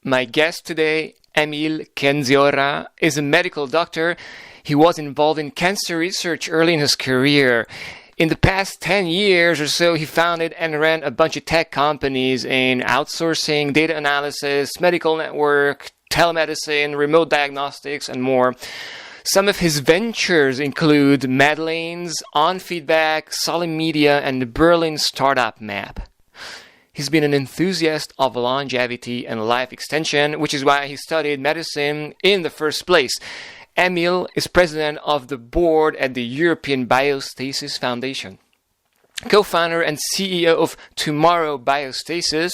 My guest today, Emil Kendziorra, is a medical doctor. He was involved in cancer research early in his career. In the past 10 years or so, he founded and ran a bunch of tech companies in outsourcing, data analysis, medical network, telemedicine, remote diagnostics, and more. Some of his ventures include Madeleine's, OnFeedback, Solid Media, and the Berlin Startup Map. He's been an enthusiast of longevity and life extension, which is why he studied medicine in the first place. Emil is president of the board at the European Biostasis Foundation, co-founder and CEO of Tomorrow Biostasis,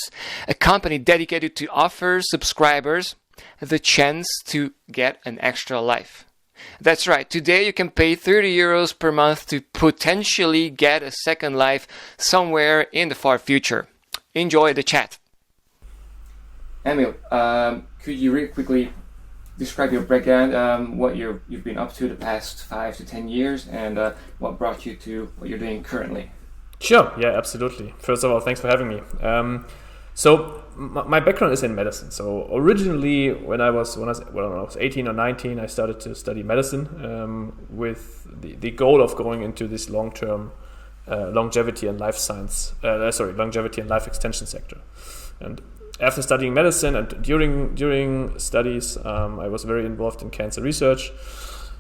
a company dedicated to offer subscribers the chance to get an extra life. That's right, today you can pay €30 per month to potentially get a second life somewhere in the far future. Enjoy the chat. Emil, could you really quickly describe your background, what you've been up to the past 5 to 10 years, and what brought you to what you're doing currently? Sure, yeah, absolutely. First of all, thanks for having me. So my background is in medicine. So originally, when I was 18 or 19, I started to study medicine with the goal of going into this long-term longevity and life extension sector. And after studying medicine and during studies, I was very involved in cancer research,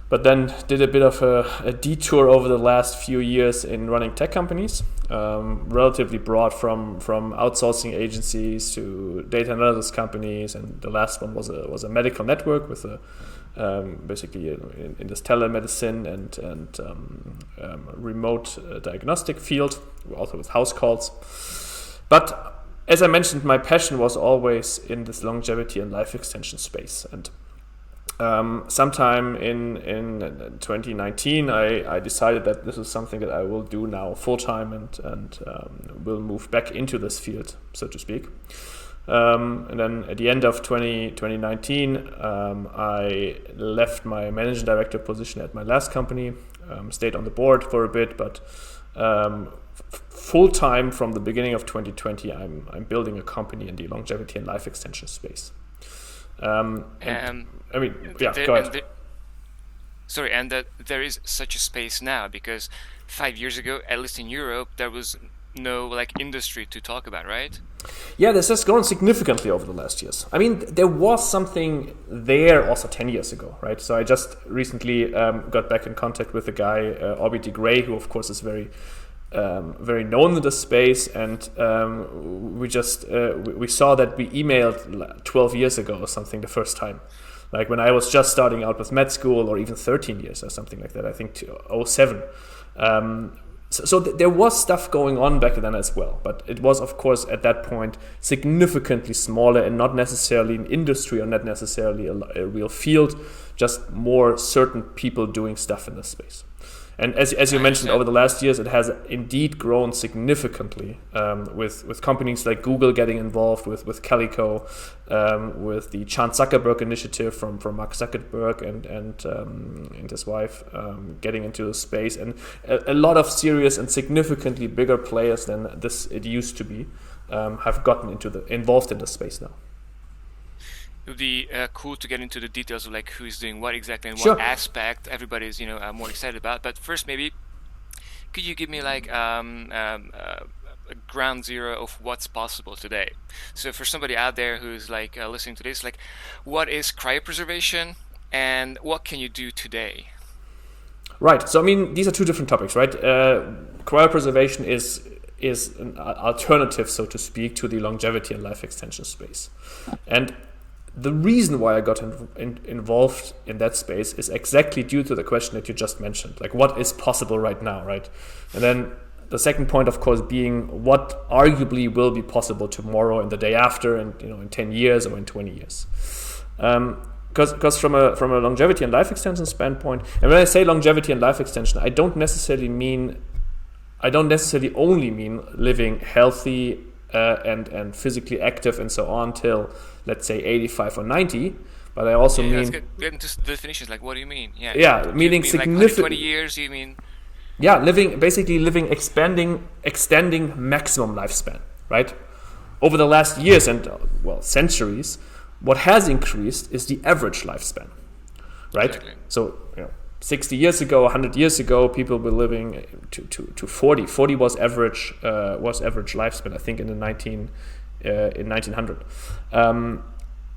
but then did a bit of a detour over the last few years in running tech companies, relatively broad from outsourcing agencies to data analysis companies, and the last one was a medical network with basically in this telemedicine and remote diagnostic field, also with house calls. But as I mentioned, my passion was always in this longevity and life extension space. And sometime in 2019, I decided that this is something that I will do now full-time and will move back into this field, so to speak. And then at the end of 2019, I left my managing director position at my last company, stayed on the board for a bit, but full-time from the beginning of 2020, I'm building a company in the longevity and life extension space. Go ahead. And that there is such a space now, because 5 years ago, at least in Europe, there was no industry to talk about, right? Yeah, this has grown significantly over the last years. I mean, there was something there also 10 years ago, right? So I just recently got back in contact with a guy, Obi de Grey, who of course is very known in the space, and we saw that we emailed 12 years ago or something the first time, like when I was just starting out with med school, or even 13 years or something like that, I think 2007. So there was stuff going on back then as well, but it was, of course, at that point significantly smaller and not necessarily an industry or not necessarily a real field, just more certain people doing stuff in this space. And as you mentioned, over the last years, it has indeed grown significantly, with companies like Google getting involved, with Calico, with the Chan Zuckerberg initiative from Mark Zuckerberg and his wife getting into the space, and a lot of serious and significantly bigger players than it used to be have gotten involved in the space now. It would be cool to get into the details of who's doing what exactly and Sure. what aspect everybody's more excited about. But first, maybe could you give me a ground zero of what's possible today? So for somebody out there who's listening to this, what is cryopreservation and what can you do today? Right. So I mean, these are two different topics, right? Cryopreservation is an alternative, so to speak, to the longevity and life extension space, and the reason why I got involved in that space is exactly due to the question that you just mentioned, what is possible right now, right? And then the second point, of course, being what arguably will be possible tomorrow and the day after, and in 10 years or in 20 years. Because from a longevity and life extension standpoint, and when I say longevity and life extension, I don't necessarily only mean living healthy and physically active and so on till, let's say, 85 or 90, but I also mean... Let's get into the definitions, what do you mean? Meaning significant... 20 years, you mean? Yeah, extending maximum lifespan, right? Over the last years and, centuries, What has increased is the average lifespan, right? Exactly. So 60 years ago, 100 years ago, people were living to 40. 40 was average lifespan, I think, in 1900.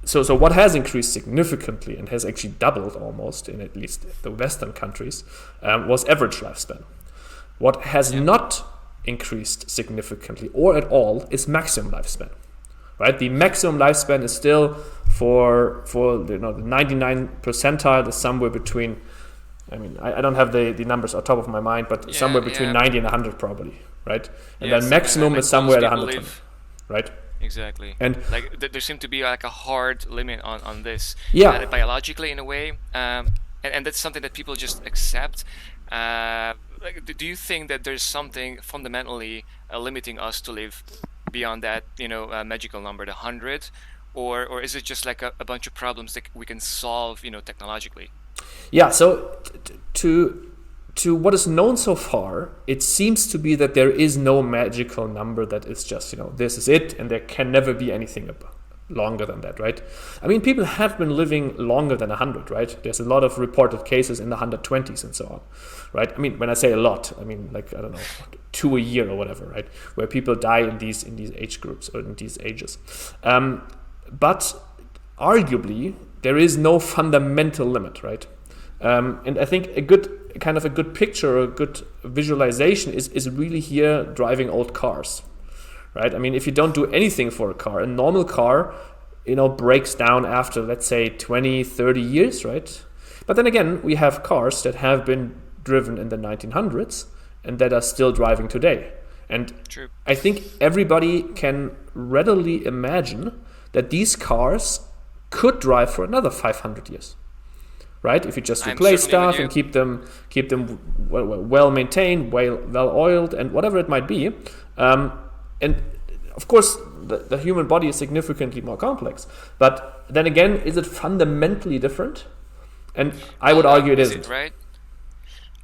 So what has increased significantly and has actually doubled almost in at least the Western countries was average lifespan. What has not increased significantly or at all is maximum lifespan. Right, the maximum lifespan is still for the 99 percentile is somewhere between. I mean, I don't have the numbers on top of my mind, but somewhere between 90 and 100 probably, right? And then maximum is somewhere at 120, right? Exactly. And like there seems to be like a hard limit on this. Yeah. Biologically, in a way, and that's something that people just accept. Do you think that there's something fundamentally limiting us to live beyond that, magical number, the 100, or is it just like a bunch of problems that we can solve, technologically? Yeah. So to what is known so far, it seems to be that there is no magical number that is just this is it, and there can never be anything longer than that, right? I mean, people have been living longer than 100, right? There's a lot of reported cases in the 120s and so on, right? I mean, when I say a lot, I mean like, I don't know, 2 a year or whatever, right? Where people die in these age groups or in these ages. But arguably, there is no fundamental limit, right? And I think a good picture or a good visualization is really here driving old cars. Right? I mean, if you don't do anything for a car, a normal car, breaks down after, let's say, 20, 30 years, right? But then again, we have cars that have been driven in the 1900s and that are still driving today. And True. I think everybody can readily imagine that these cars could drive for another 500 years. Right? If you just replace stuff and keep them well maintained, well oiled, and whatever it might be. And of course, the human body is significantly more complex. But then again, is it fundamentally different? And I would argue it isn't. Right?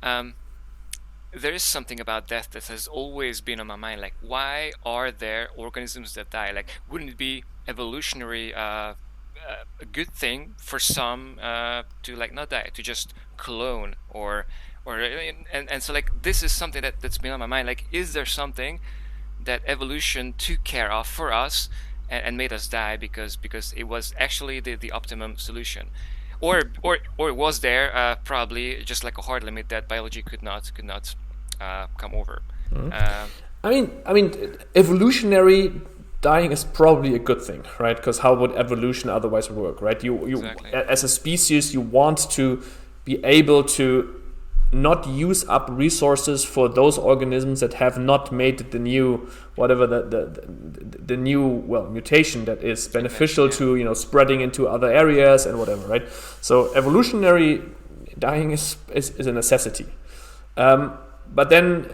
There is something about death that has always been on my mind. Like, why are there organisms that die? Like, wouldn't it be evolutionary a good thing for some to like not die, to just clone and so like this is something that's been on my mind. Like, is there something that evolution took care of for us and made us die because it was actually the optimum solution, or was there probably just like a hard limit that biology could not come over? I mean, evolutionary dying is probably a good thing, right? Because how would evolution otherwise work, right? You Exactly. As a species, you want to be able to not use up resources for those organisms that have not made the new whatever the new mutation that is beneficial to spreading into other areas and whatever, right? So evolutionary dying is a necessity, but then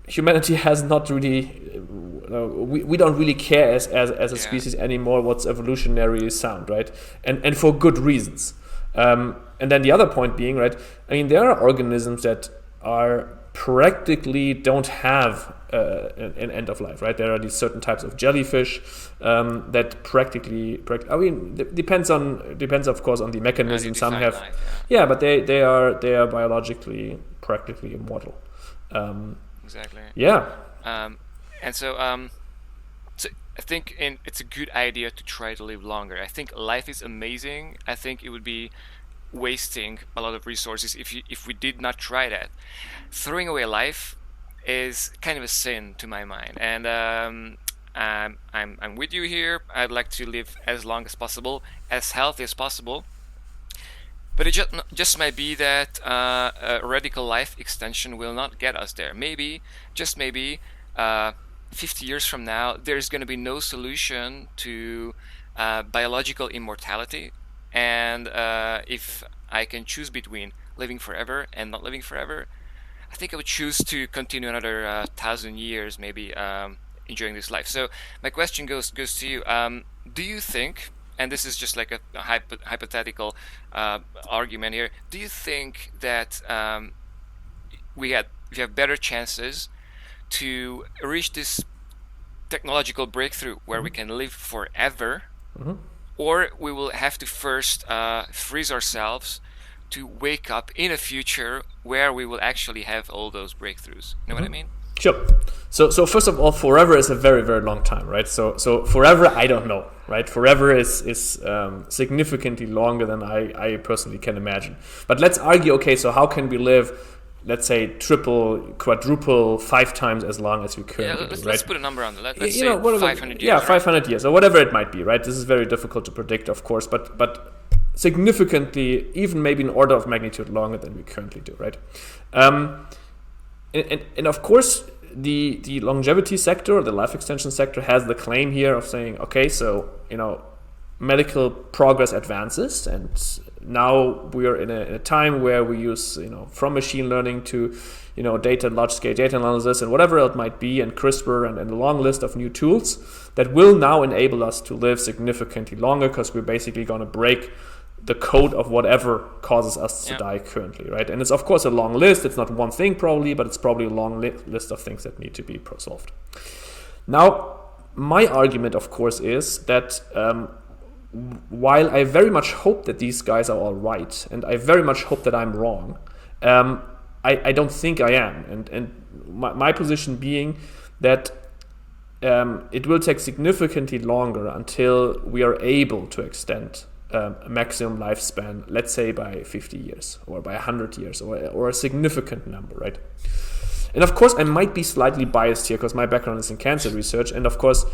humanity has not really we don't really care as a species anymore what's evolutionary sound, right? And for good reasons. And then the other point being, right, I mean, there are organisms that are practically don't have an end of life, right? There are these certain types of jellyfish that practically I mean, depends of course on the mechanism. Some have life, but they are biologically practically immortal. Exactly. Yeah. And so I think it's a good idea to try to live longer. I think life is amazing. I think it would be wasting a lot of resources if we did not try that. Throwing away life is kind of a sin to my mind, and I'm with you here. I'd like to live as long as possible, as healthy as possible. But it just might be that a radical life extension will not get us there. Maybe, just maybe, 50 years from now, there's going to be no solution to biological immortality. And if I can choose between living forever and not living forever, I think I would choose to continue another 1,000 years, maybe enjoying this life. So my question goes to you. Do you think, and this is just like a hypothetical argument here, do you think that we have better chances to reach this technological breakthrough where we can live forever, or we will have to first freeze ourselves to wake up in a future where we will actually have all those breakthroughs. You know what I mean? Sure. So first of all, forever is a very, very long time, right? So forever, I don't know, right? Forever is significantly longer than I personally can imagine. But let's argue, okay, so how can we live, let's say, triple, quadruple, 5 times as long as we currently do, right? Let's put a number on it. Let's say 500 years. Yeah, 500 years, or whatever it might be, right? This is very difficult to predict, of course, but significantly, even maybe an order of magnitude longer than we currently do, right? And of course, the longevity sector, or the life extension sector, has the claim here of saying, okay, so, medical progress advances, and now we are in a time where we use, from machine learning to, large-scale data analysis and whatever it might be, and CRISPR and a long list of new tools that will now enable us to live significantly longer, because we're basically going to break the code of whatever causes us to die currently, right? And it's, of course, a long list. It's not one thing probably, but it's probably a long list of things that need to be solved. Now, my argument, of course, is that while I very much hope that these guys are all right, and I very much hope that I'm wrong, I don't think I am. And my position being that it will take significantly longer until we are able to extend a maximum lifespan, let's say by 50 years or by 100 years or a significant number, right? And of course, I might be slightly biased here because my background is in cancer research. And of course,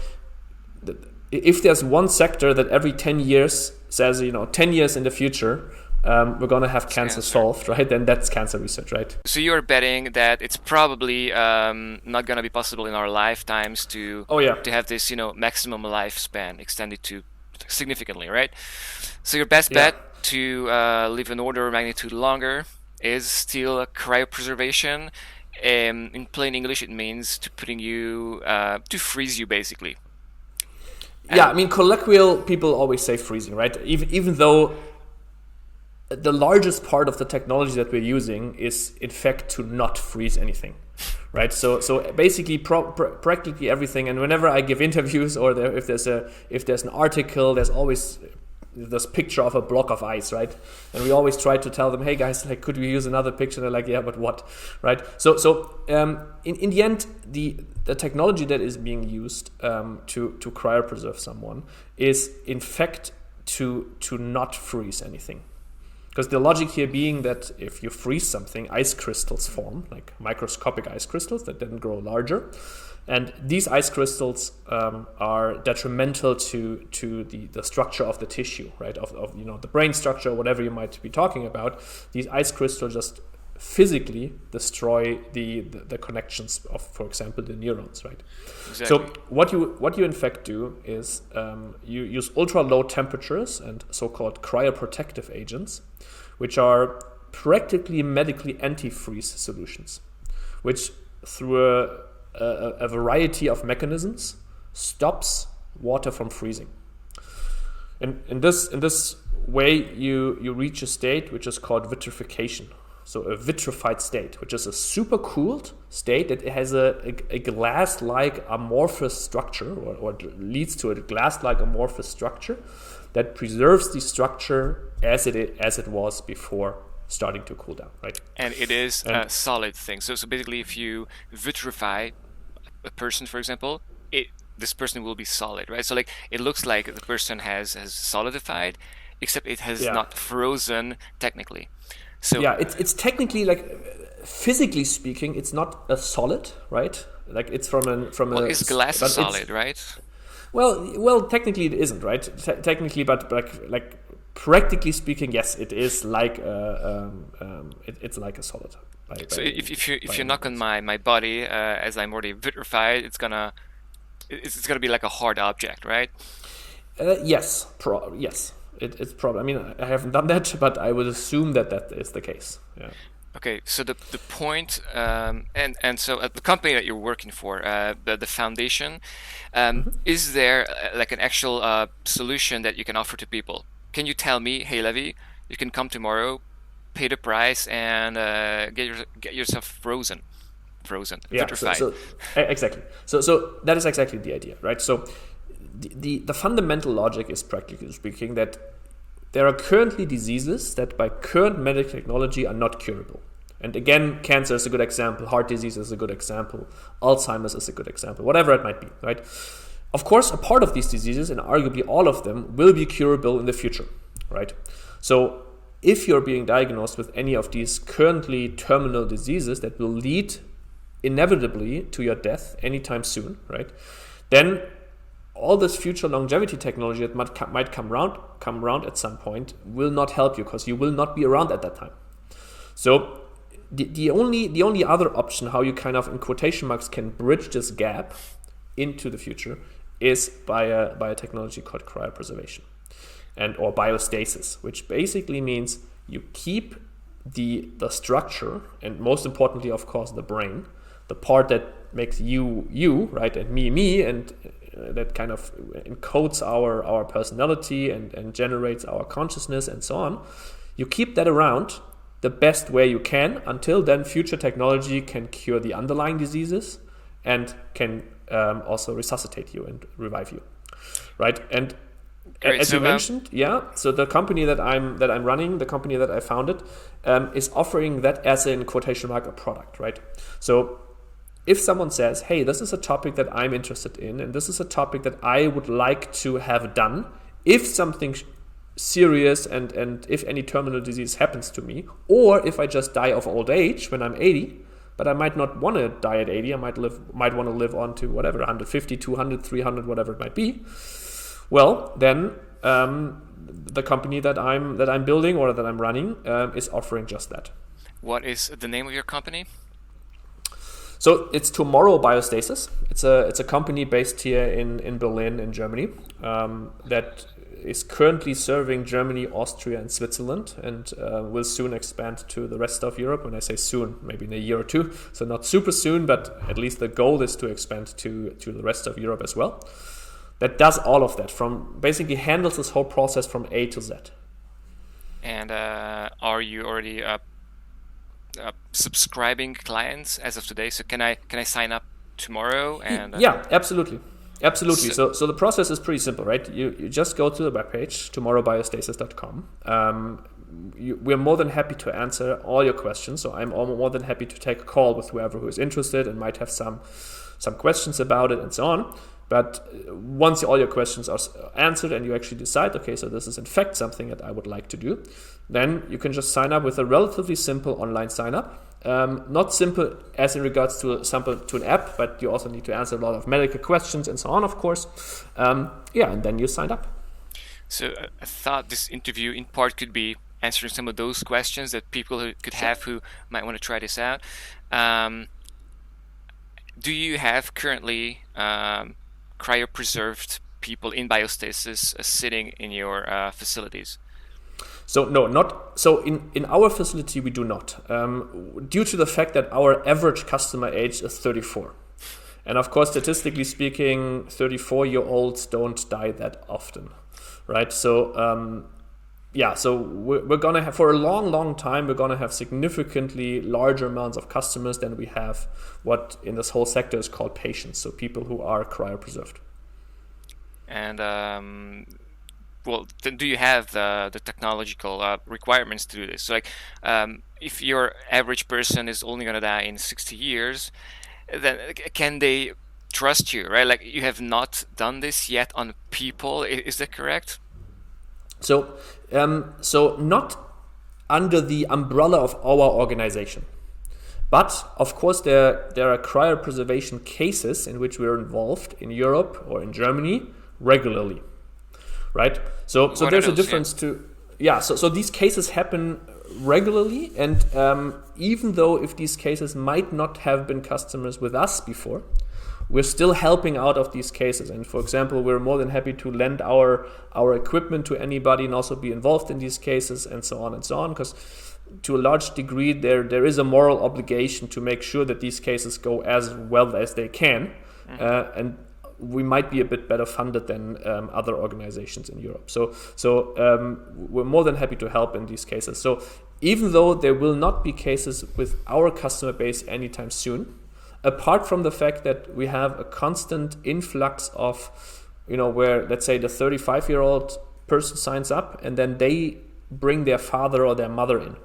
if there's one sector that every 10 years says, 10 years in the future, we're going to have cancer solved, right? Then that's cancer research, right? So you're betting that it's probably not going to be possible in our lifetimes to have this, maximum lifespan extended to significantly, right? So your best bet to live an order of magnitude longer is still cryopreservation. In plain English, it means to freeze you, basically. And colloquial people always say freezing, right? Even though the largest part of the technology that we're using is, in fact, to not freeze anything, right? So basically, practically everything. And whenever I give interviews, or if there's an article, there's always this picture of a block of ice, right? And we always try to tell them, hey guys, could we use another picture? They're like, yeah, but what, right? So in the end, the technology that is being used to cryopreserve someone is, in fact, to not freeze anything. Because the logic here being that if you freeze something, ice crystals form, like microscopic ice crystals that then grow larger. And these ice crystals are detrimental to the structure of the tissue, right? Of the brain structure, whatever you might be talking about. These ice crystals just physically destroy the connections of, for example, the neurons, right? Exactly. So what you in fact do is you use ultra low temperatures and so-called cryoprotective agents, which are practically medically antifreeze solutions, which through a variety of mechanisms stops water from freezing. And in this way, you reach a state which is called vitrification. So a vitrified state, which is a supercooled state that has a glass-like amorphous structure, or leads to a glass-like amorphous structure that preserves the structure as it was before starting to cool down, right? And it is a solid thing. So basically, if you vitrify a person, for example, this person will be solid, right? So it looks like the person has solidified, except it has not frozen technically. So it's technically, physically speaking, it's not a solid, right? It's is glass a solid, right? Well, technically it isn't, right? Technically, but practically speaking, yes, it is like it's like a solid. So if you knock on my body as I'm already vitrified, it's gonna be like a hard object, right? Yes, yes. It's probably. I haven't done that, but I would assume that is the case. Yeah. Okay, so the point, and so at the company that you're working for, the foundation, is there an actual solution that you can offer to people? Can you tell me, hey Levi, you can come tomorrow, pay the price, and get yourself frozen, vitrified? Exactly. So that is exactly the idea, right? So the fundamental logic is, practically speaking, that there are currently diseases that by current medical technology are not curable. And again, cancer is a good example, heart disease is a good example, Alzheimer's is a good example, whatever it might be, right? Of course, a part of these diseases, and arguably all of them, will be curable in the future, right? So if you're being diagnosed with any of these currently terminal diseases that will lead inevitably to your death anytime soon, right? Then all this future longevity technology that might come around at some point will not help you, because you will not be around at that time. So the only other option how you kind of, in quotation marks, can bridge this gap into the future is by a technology called cryopreservation or biostasis, which basically means you keep the structure, and most importantly, of course, the brain, the part that makes you, right, and me, and that kind of encodes our personality and generates our consciousness and so on. You keep that around the best way you can until then future technology can cure the underlying diseases and can also resuscitate you and revive you, right? And Great. as you mentioned, so the company that I'm running, the company that I founded, is offering that as, in quotation mark, a product, right? So if someone says, hey, this is a topic that I'm interested in, and this is a topic that I would like to have done, if something serious and if any terminal disease happens to me, or if I just die of old age when I'm 80, but I might not want to die at 80, I might want to live on to whatever, 150, 200, 300, whatever it might be, well, then the company that I'm building or that I'm running is offering just that. What is the name of your company? So it's Tomorrow Biostasis. It's a company based here in Berlin, in Germany, that is currently serving Germany, Austria, and Switzerland, and will soon expand to the rest of Europe. When I say soon, maybe in a year or two. So not super soon, but at least the goal is to expand to the rest of Europe as well. That does all of that, from basically handles this whole process from A to Z. And are you already subscribing clients as of today? So can I sign up tomorrow? And yeah, absolutely. So the process is pretty simple, right? You just go to the webpage, tomorrowbiostasis.com. We're more than happy to answer all your questions. So I'm more than happy to take a call with whoever who is interested and might have some questions about it and so on. But once all your questions are answered and you actually decide, okay, so this is in fact something that I would like to do, then you can just sign up with a relatively simple online sign up. Not simple as in regards to an app, but you also need to answer a lot of medical questions and so on, of course. And then you sign up. So I thought this interview in part could be answering some of those questions that people could have who might want to try this out. Do you have currently cryopreserved people in biostasis sitting in your facilities? So no, not so. In our facility, we do not, due to the fact that our average customer age is 34, and of course, statistically speaking, 34-year-olds don't die that often, right? So so we're gonna have, for a long time, we're gonna have significantly larger amounts of customers than we have what in this whole sector is called patients, so people who are cryopreserved. And well, then do you have the technological requirements to do this? So, like, if your average person is only going to die in 60 years, then can they trust you, right? Like, you have not done this yet on people, is that correct? So not under the umbrella of our organization. But, of course, there are cryopreservation cases in which we're involved in Europe or in Germany regularly. Right, so there's a difference to So these cases happen regularly, and even though if these cases might not have been customers with us before, we're still helping out of these cases. And for example, we're more than happy to lend our equipment to anybody and also be involved in these cases and so on, because to a large degree there is a moral obligation to make sure that these cases go as well as they can, and we might be a bit better funded than other organizations in Europe. So we're more than happy to help in these cases. So even though there will not be cases with our customer base anytime soon, apart from the fact that we have a constant influx of where, let's say, the 35-year-old person signs up and then they bring their father or their mother in.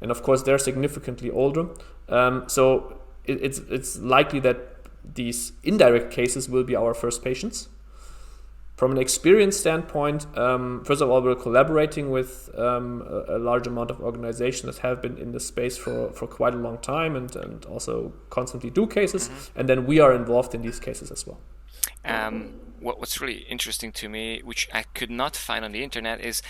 And of course, they're significantly older. So it's likely that these indirect cases will be our first patients. From an experience standpoint, first of all, we're collaborating with a large amount of organizations that have been in this space for quite a long time and also constantly do cases. And then we are involved in these cases as well. What's really interesting to me, which I could not find on the internet, is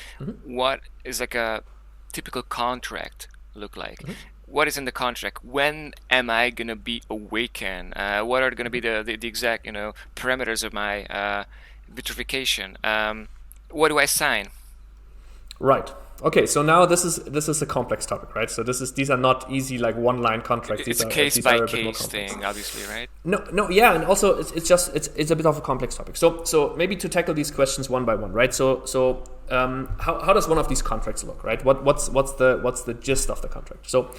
what is like a typical contract look like? What is in the contract? When am I going to be awakened? What are going to be the exact parameters of my vitrification? What do I sign? Right. Okay. So now this is a complex topic, right? So these are not easy like one-line contracts. It's a case by case thing, obviously, right? No, yeah, and also it's a bit of a complex topic. So maybe to tackle these questions one by one, right? So how does one of these contracts look, right? What's the gist of the contract? So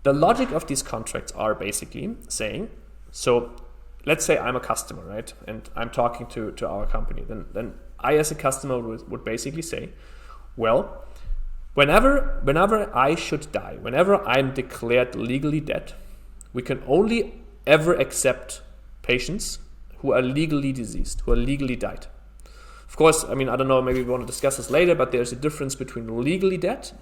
the logic of these contracts are basically saying, so let's say I'm a customer, right? And I'm talking to our company. Then I, as a customer, would basically say, well, whenever I should die, whenever I'm declared legally dead, we can only ever accept patients who are legally diseased, who are legally died. Of course, I mean, I don't know, maybe we want to discuss this later, but there's a difference between legally dead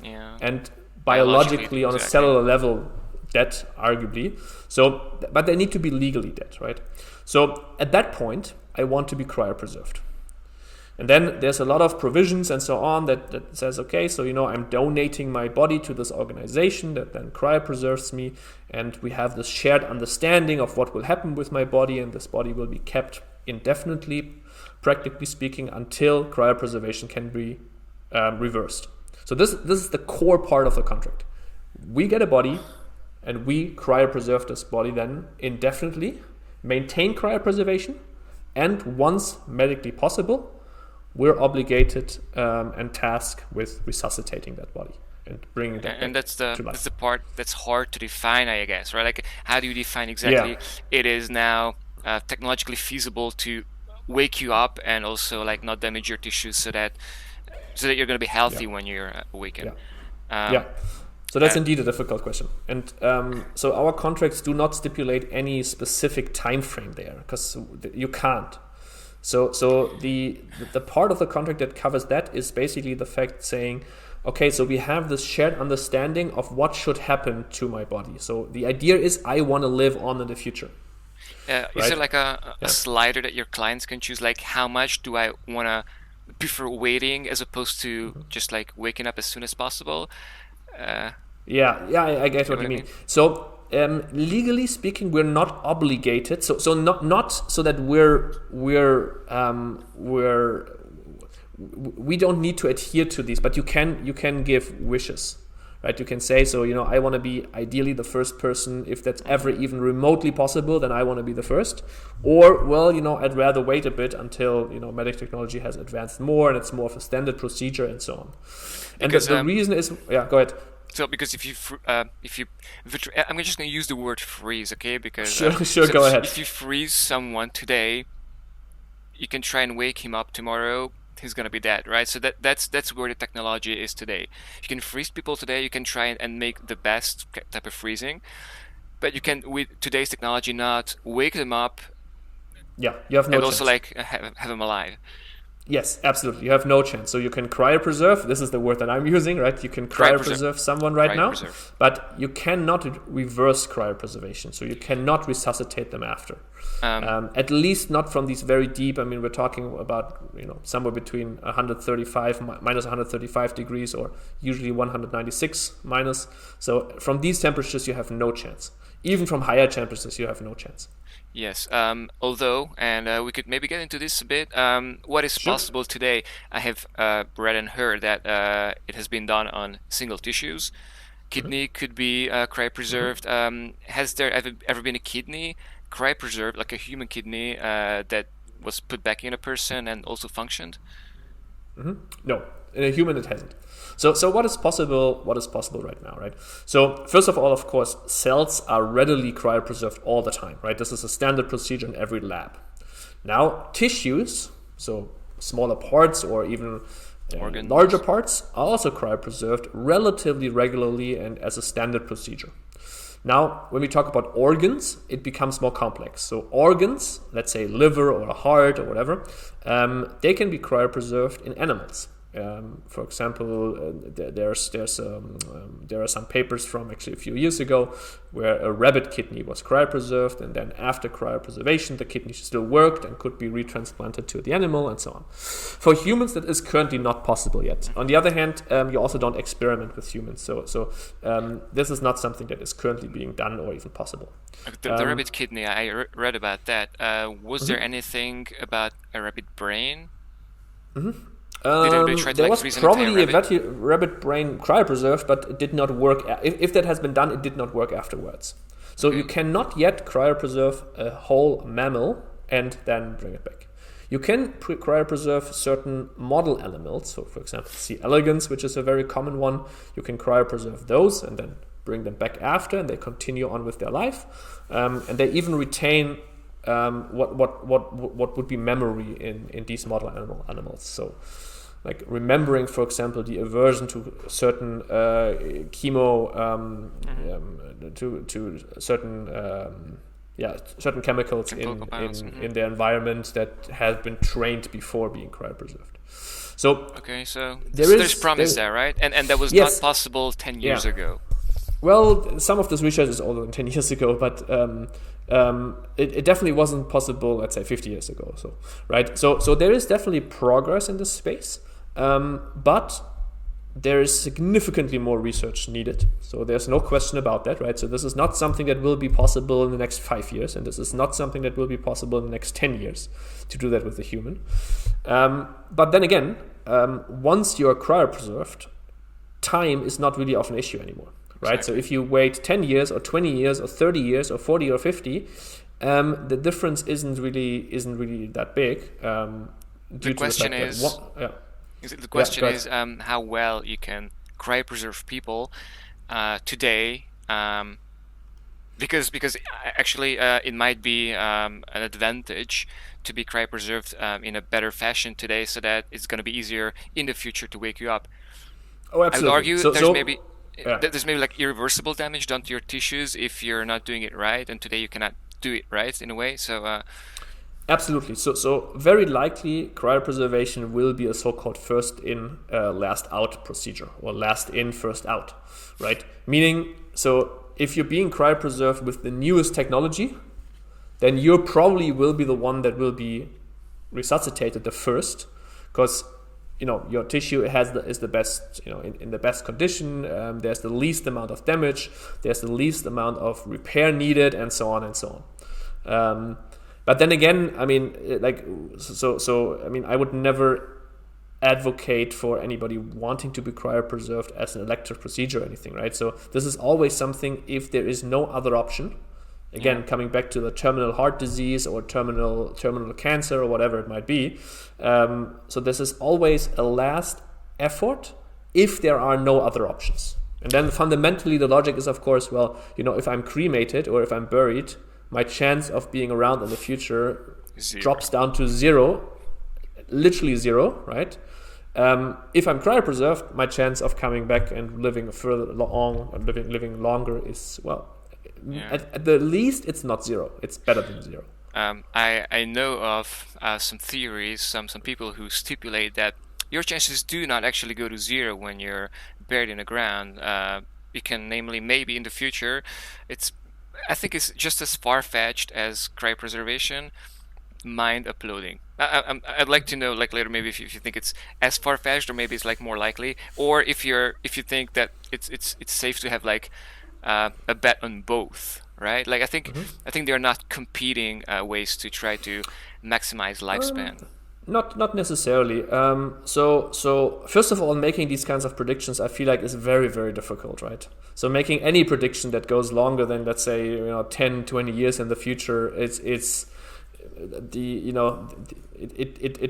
and biologically on a cellular level dead, arguably. So, but they need to be legally dead, right? So at that point, I want to be cryopreserved. And then there's a lot of provisions and so on that says, okay, so, I'm donating my body to this organization that then cryopreserves me. And we have this shared understanding of what will happen with my body. And this body will be kept indefinitely, practically speaking, until cryopreservation can be reversed. So this is the core part of the contract. We get a body and we cryopreserve this body then indefinitely, maintain cryopreservation, and once medically possible, we're obligated and tasked with resuscitating that body and bringing that and that's to life. That's the part that's hard to define, I guess, right? Like, how do you define exactly it is now technologically feasible to wake you up and also like not damage your tissues so that you're going to be healthy when you're awakened? So that's indeed a difficult question. And so our contracts do not stipulate any specific time frame there because you can't. So the part of the contract that covers that is basically the fact saying, okay, so we have this shared understanding of what should happen to my body. So the idea is I want to live on in the future. Right? Is there like a slider that your clients can choose? Like, how much do I want to prefer waiting as opposed to just like waking up as soon as possible? I get what you mean. So legally speaking, we're not obligated. So not so that we don't need to adhere to these, but you can give wishes, right? You can say, so I want to be ideally the first person. If that's ever even remotely possible, then I want to be the first. Or I'd rather wait a bit until medical technology has advanced more and it's more of a standard procedure and so on. And the reason is, go ahead. So because if you I'm just going to use the word freeze, okay? Because sure, go ahead. If you freeze someone today, you can try and wake him up tomorrow. He's going to be dead, right? So that's where the technology is today. You can freeze people today. You can try and make the best type of freezing, but you can with today's technology not wake them up. Yeah, you have no chance. And also like have them alive. Yes, absolutely. You have no chance. So you can cryopreserve. This is the word that I'm using, right? You can cryopreserve someone right now, but you cannot reverse cryopreservation. So you cannot resuscitate them after. At least not from these very deep. I mean, we're talking about somewhere between 135 minus 135 degrees, or usually 196 minus. So from these temperatures, you have no chance. Even from higher temperatures, you have no chance. Yes, although, and we could maybe get into this a bit, what is possible today? I have read and heard that it has been done on single tissues. Kidney could be cryopreserved. Has there ever been a kidney cryopreserved, like a human kidney, that was put back in a person and also functioned? No, in a human it hasn't. So what is possible right now, right? So first of all, of course, cells are readily cryopreserved all the time, right? This is a standard procedure in every lab. Now, tissues, so smaller parts or even Organs. larger parts, are also cryopreserved relatively regularly and as a standard procedure. Now, when we talk about organs, it becomes more complex. So organs, let's say liver or a heart or whatever, they can be cryopreserved in animals. For example, there are some papers from actually a few years ago where a rabbit kidney was cryopreserved, and then after cryopreservation, the kidney still worked and could be retransplanted to the animal, and so on. For humans, that is currently not possible yet. On the other hand, you also don't experiment with humans, so this is not something that is currently being done or even possible. The rabbit kidney, I read about that. Was there anything about a rabbit brain? There was probably a rabbit brain cryopreserved, but it did not work. If that has been done, it did not work afterwards. So you cannot yet cryopreserve a whole mammal and then bring it back. You can cryopreserve certain model animals. So, for example, C. elegans, which is a very common one. You can cryopreserve those and then bring them back after, and they continue on with their life. And they even retain what would be memory in these model animals. So, like remembering, for example, the aversion to certain chemo, to certain certain chemicals in their environment that have been trained before being cryopreserved. So there's promise there, right? And that was not possible 10 years ago. Well, some of this research is older than 10 years ago, but it definitely wasn't possible, let's say, 50 years ago. So, right? So there is definitely progress in this space, but there is significantly more research needed. So there's no question about that, right? So this is not something that will be possible in the next 5 years, and this is not something that will be possible in the next 10 years to do that with the human. But then again, once you're cryopreserved, time is not really of an issue anymore. Right, exactly. So if you wait 10 years or 20 years or 30 years or 40 or 50, the difference isn't really that big. The question is how well you can cryopreserve people today, because actually it might be an advantage to be cryopreserved in a better fashion today, so that it's going to be easier in the future to wake you up. Oh, absolutely. I would argue there's maybe like irreversible damage done to your tissues if you're not doing it right, and today you cannot do it right in a way. So absolutely. So very likely cryopreservation will be a so-called first in, last out procedure, or last in, first out, right? Meaning, so if you're being cryopreserved with the newest technology, then you probably will be the one that will be resuscitated the first, because your tissue is the best, in the best condition. There's the least amount of damage. There's the least amount of repair needed, and so on and so on. But then again, I mean, I would never advocate for anybody wanting to be cryopreserved as an elective procedure or anything, right? So this is always something if there is no other option. Again, coming back to the terminal heart disease or terminal cancer or whatever it might be. So this is always a last effort if there are no other options. And then fundamentally the logic is, of course, well, if I'm cremated or if I'm buried, my chance of being around in the future drops down to zero, literally zero, right? If I'm cryopreserved, my chance of coming back and living living longer is, well, at the least, it's not zero. It's better than zero. I know of some theories, some people who stipulate that your chances do not actually go to zero when you're buried in the ground. You can, namely, maybe in the future, I think it's just as far-fetched as cryopreservation, mind uploading. I'd like to know, like later, maybe if you think it's as far-fetched, or maybe it's like more likely, or if you think that it's safe to have like a bet on both, right? Like I think they're not competing ways to try to maximize lifespan. Not necessarily. So first of all, making these kinds of predictions, I feel like is very, very difficult, right? So making any prediction that goes longer than, let's say, 10, 20 years in the future, it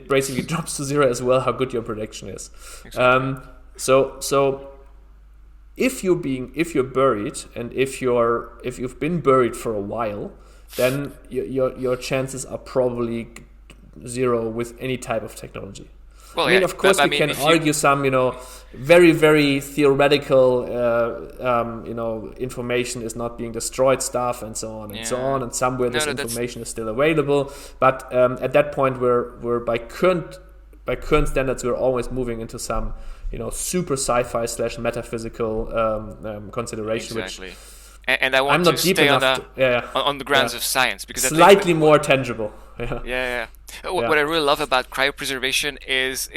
basically drops to zero as well how good your prediction is. Exactly. So if you're buried, and if you've been buried for a while, then your chances are probably zero with any type of technology. Well, I mean, of course, we can argue some, very, very theoretical, information is not being destroyed stuff and so on and so on, and somewhere this information is still available. But at that point, we're by current standards, we're always moving into some, super sci-fi / metaphysical consideration. Exactly. And I want to stay on the grounds of science, because slightly more tangible. Yeah. What I really love about cryopreservation is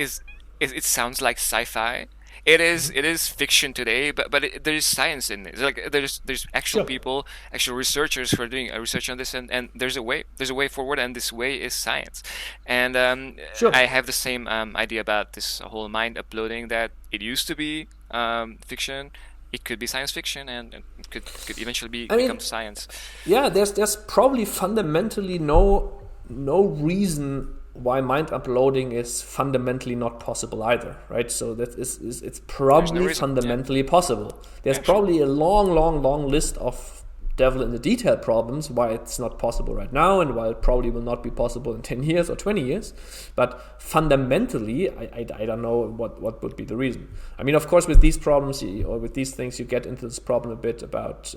it sounds like sci-fi. It is fiction today, but there is science in it. Like there's actual people, actual researchers who are doing research on this, and there's a way forward, and this way is science. And I have the same idea about this whole mind uploading, that it used to be fiction. It could be science fiction, and it could eventually become science. Yeah, there's probably fundamentally no reason why mind uploading is fundamentally not possible either, right? So it's probably fundamentally possible. There's probably a long list of devil in the detail problems why it's not possible right now, and why it probably will not be possible in 10 years or 20 years. But fundamentally, I don't know what would be the reason. I mean, of course, with these problems or with these things, you get into this problem a bit about,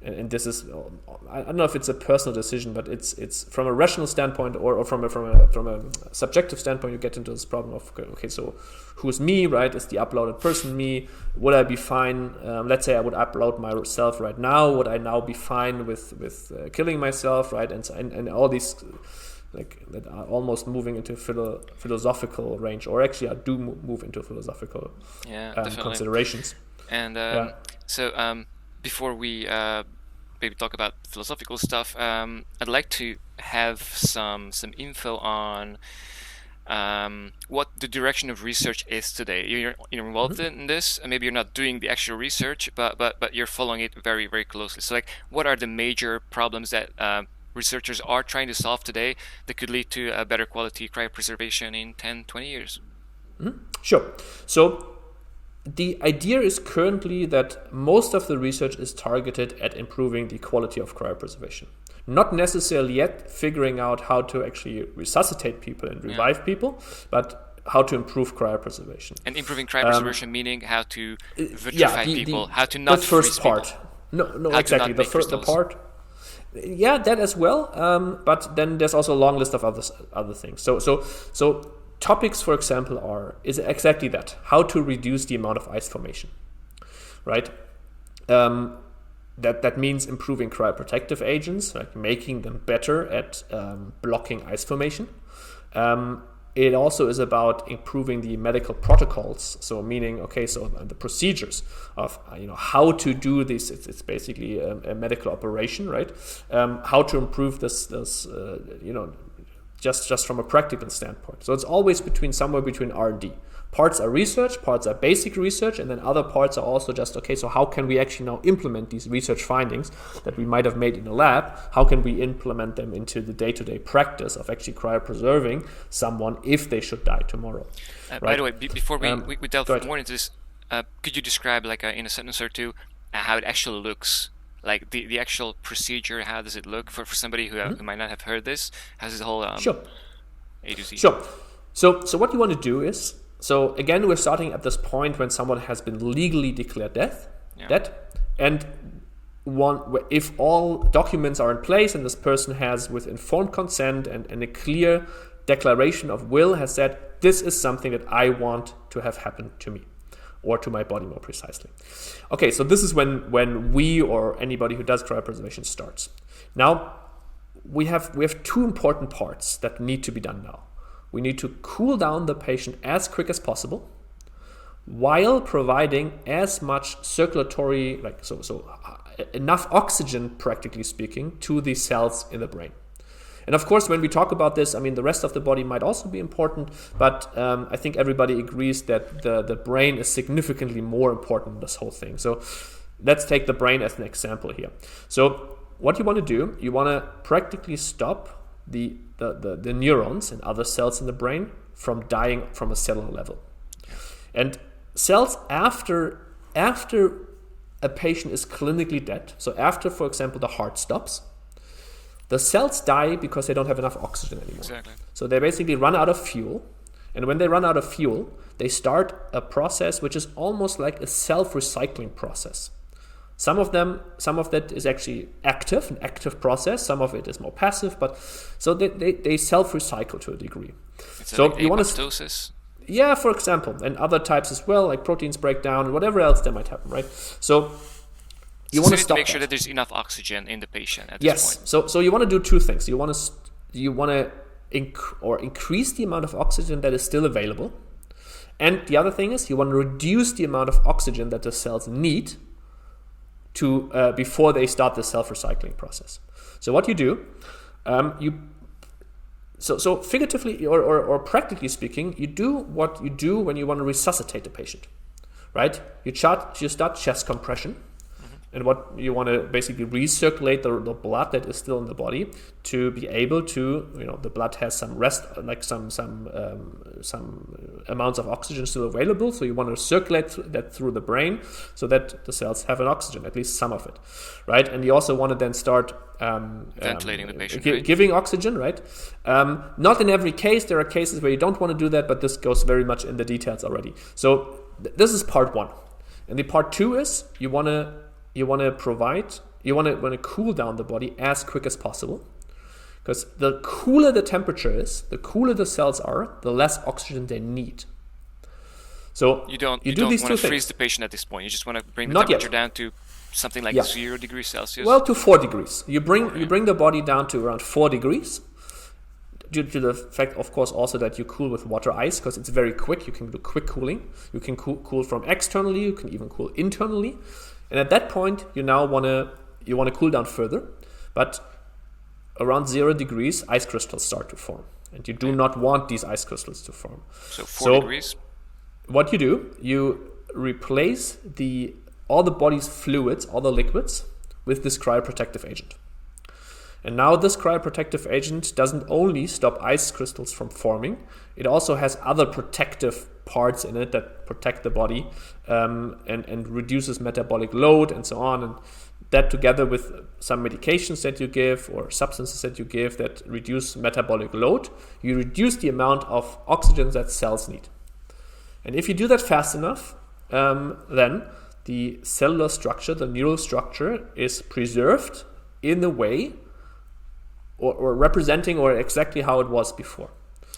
and this is, I don't know if it's a personal decision, but it's from a rational standpoint or from a subjective standpoint, you get into this problem of, okay, so who's me, right? Is the uploaded person me? Would I be fine? Let's say I would upload myself right now. Would I now be fine with killing myself, right? And all these that are almost moving into philosophical range, or actually I do move into philosophical considerations. And so before we maybe talk about philosophical stuff, I'd like to have some info on what the direction of research is today. You're involved in this, and maybe you're not doing the actual research, but you're following it very, very closely. So, like, what are the major problems that researchers are trying to solve today that could lead to a better quality cryopreservation in 10, 20 years? Sure. So the idea is currently that most of the research is targeted at improving the quality of cryopreservation. Not necessarily yet figuring out how to actually resuscitate people and revive people, but how to improve cryopreservation. And improving cryopreservation meaning how to vitrify people, how to not freeze part. People. No, exactly. The part. Yeah, that as well. But then there's also a long list of other things. So topics, for example, is exactly that: how to reduce the amount of ice formation, right? That means improving cryoprotective agents, like making them better at blocking ice formation. It also is about improving the medical protocols. So meaning, the procedures of how to do this. It's basically a medical operation, right? How to improve this just from a practical standpoint. So it's always somewhere between R&D. Parts are research, parts are basic research, and then other parts are also just, so how can we actually now implement these research findings that we might have made in a lab? How can we implement them into the day-to-day practice of actually cryopreserving someone if they should die tomorrow? Right? By the way, before we delve more into this, could you describe, in a sentence or two, how it actually looks? Like the actual procedure, how does it look for somebody who might not have heard this? How's this whole Sure. A to Z? Sure. So what you want to do is, so again, we're starting at this point when someone has been legally declared dead, and if all documents are in place and this person has, with informed consent and a clear declaration of will, has said, this is something that I want to have happen to me, or to my body more precisely. Okay, so this is when we or anybody who does cryopreservation starts. Now, we have two important parts that need to be done now. We need to cool down the patient as quick as possible, while providing as much circulatory, enough oxygen, practically speaking, to the cells in the brain. And of course, when we talk about this, the rest of the body might also be important, but I think everybody agrees that the brain is significantly more important in this whole thing. So let's take the brain as an example here. So what you want to do, you want to practically stop the neurons and other cells in the brain from dying from a cellular level. And cells after a patient is clinically dead, so after, for example, the heart stops, The cells die because they don't have enough oxygen anymore. Exactly. So they basically run out of fuel. And when they run out of fuel, they start a process which is almost like a self-recycling process. Some of that is actually an active process. Some of it is more passive, but so they self-recycle to a degree. So like apoptosis? Yeah, for example, and other types as well, like proteins break down and whatever else that might happen, right? So you want to stop make sure that there's enough oxygen in the patient at this point. So you want to do two things. You want to increase the amount of oxygen that is still available, and the other thing is you want to reduce the amount of oxygen that the cells need to before they start the self-recycling process. So what you do, so figuratively or practically speaking, you do what you do when you want to resuscitate the patient, right? You start chest compression. And what you want to basically recirculate the blood that is still in the body to be able to, the blood has some rest, like some amounts of oxygen still available. So you want to circulate that through the brain so that the cells have an oxygen, at least some of it, right? And you also want to then start ventilating the patient, giving oxygen, right? Not in every case. There are cases where you don't want to do that, but this goes very much in the details already. So this is part one, and the part two is you want to cool down the body as quick as possible, because the cooler the temperature is, the cooler the cells are, the less oxygen they need. So you don't want to freeze the patient at this point. You just want to bring the temperature down to something like 0 degrees Celsius. Well, to 4 degrees. You bring the body down to around 4 degrees. Due to the fact, of course, also that you cool with water ice, because it's very quick. You can do quick cooling. You can cool from externally. You can even cool internally. And at that point, you now want to cool down further, but around 0 degrees, ice crystals start to form, and you do not want these ice crystals to form. So 4 degrees. What you do, you replace all the body's fluids, all the liquids, with this cryoprotective agent. And now this cryoprotective agent doesn't only stop ice crystals from forming, it also has other protective parts in it that protect the body and reduces metabolic load and so on. And that together with some medications that you give or substances that you give that reduce metabolic load, you reduce the amount of oxygen that cells need. And if you do that fast enough, then the cellular structure, the neural structure is preserved in the way or representing or exactly how it was before.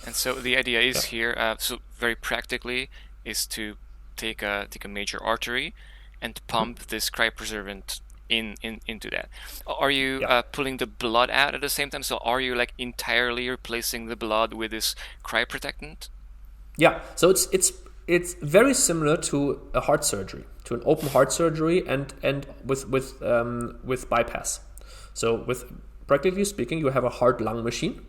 And so the idea is here, so very practically, is to take a major artery and pump this cryopreservant into that. Are you pulling the blood out at the same time? So are you like entirely replacing the blood with this cryoprotectant? Yeah. So it's very similar to a heart surgery, to an open heart surgery, and with bypass. So with practically speaking, you have a heart-lung machine.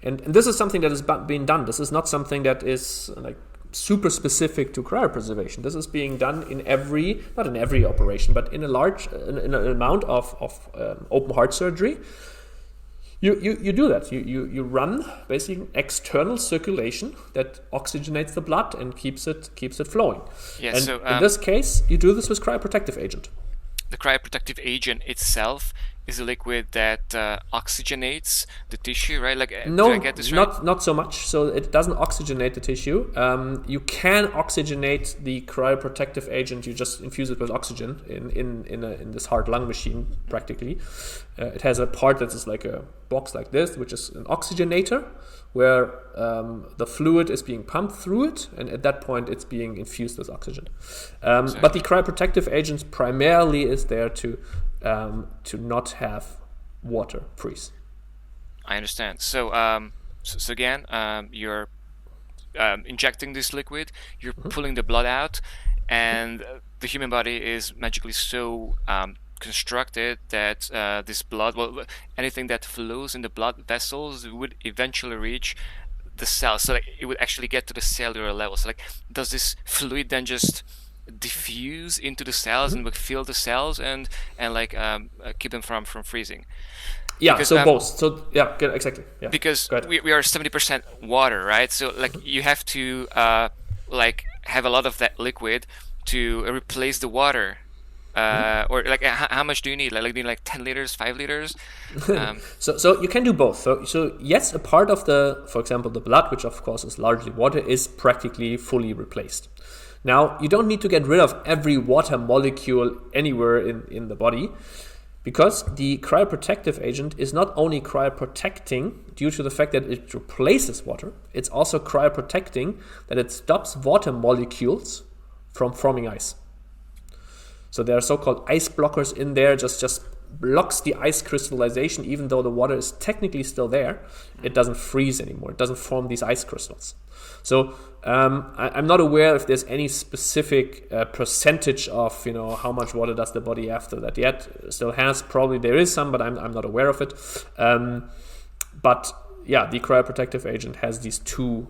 And this is something that is being done. This is not something that is like super specific to cryopreservation. This is being done not in every operation, but in an amount of open heart surgery. You do that. You run basically external circulation that oxygenates the blood and keeps it flowing. Yeah, and so in this case, you do this with cryoprotective agent. The cryoprotective agent itself is a liquid that oxygenates the tissue, right? Like, no, do I get this right? not so much. So it doesn't oxygenate the tissue. You can oxygenate the cryoprotective agent. You just infuse it with oxygen in this heart-lung machine. Practically, it has a part that is like a box like this, which is an oxygenator, where the fluid is being pumped through it, and at that point it's being infused with oxygen. But the cryoprotective agent primarily is there to not have water freeze. I understand. So again, you're injecting this liquid, you're pulling the blood out, and the human body is magically so constructed that this blood, anything that flows in the blood vessels would eventually reach the cells. So like, it would actually get to the cellular level. So like, does this fluid then just diffuse into the cells and fill the cells and like keep them from freezing? Yeah, because, so both. So yeah, exactly. Yeah. Because we are 70% water, right? So like you have to like have a lot of that liquid to replace the water Or like how much do you need? Like do you need like 10 liters, 5 liters? So you can do both. So yes, a part of the, for example, the blood, which of course is largely water, is practically fully replaced. Now, you don't need to get rid of every water molecule anywhere in the body, because the cryoprotective agent is not only cryoprotecting due to the fact that it replaces water, it's also cryoprotecting that it stops water molecules from forming ice. So there are so-called ice blockers in there, just blocks the ice crystallization. Even though the water is technically still there, it doesn't freeze anymore. It doesn't form these ice crystals. So I'm not aware if there's any specific percentage of how much water does the body after that yet still has. Probably there is some, but I'm not aware of it. But yeah, the cryoprotective agent has these two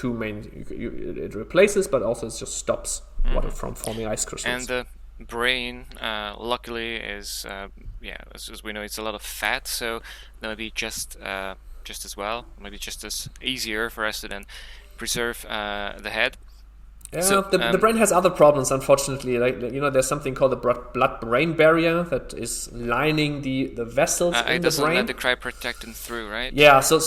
main. It replaces, but also it just stops water from forming ice crystals. And the brain, luckily, is as we know, it's a lot of fat, so maybe just as well, maybe just as easier for us to then preserve the head. Yeah, so, the brain has other problems, unfortunately. Like there's something called the blood-brain barrier that is lining the vessels in the brain. It doesn't let the cryoprotectant through, right? Yeah. So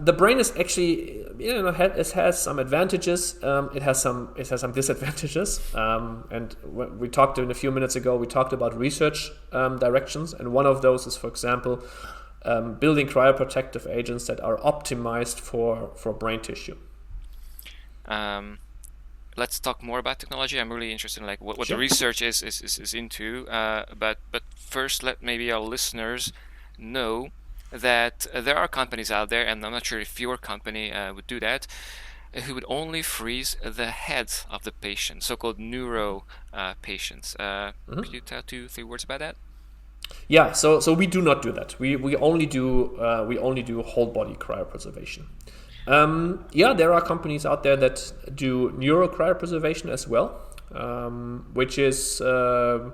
the brain is actually it has some advantages. It has some disadvantages. And we talked a few minutes ago. We talked about research directions, and one of those is, for example, building cryoprotective agents that are optimized for brain tissue. Let's talk more about technology. I'm really interested in what Sure. the research is into. But first, let maybe our listeners know that there are companies out there, and I'm not sure if your company would do that, who would only freeze the head of the patient, so-called neuro patients. Could you tell 2-3 words about that? Yeah, so we do not do that. We only do whole body cryopreservation. There are companies out there that do neuro cryopreservation as well, which is the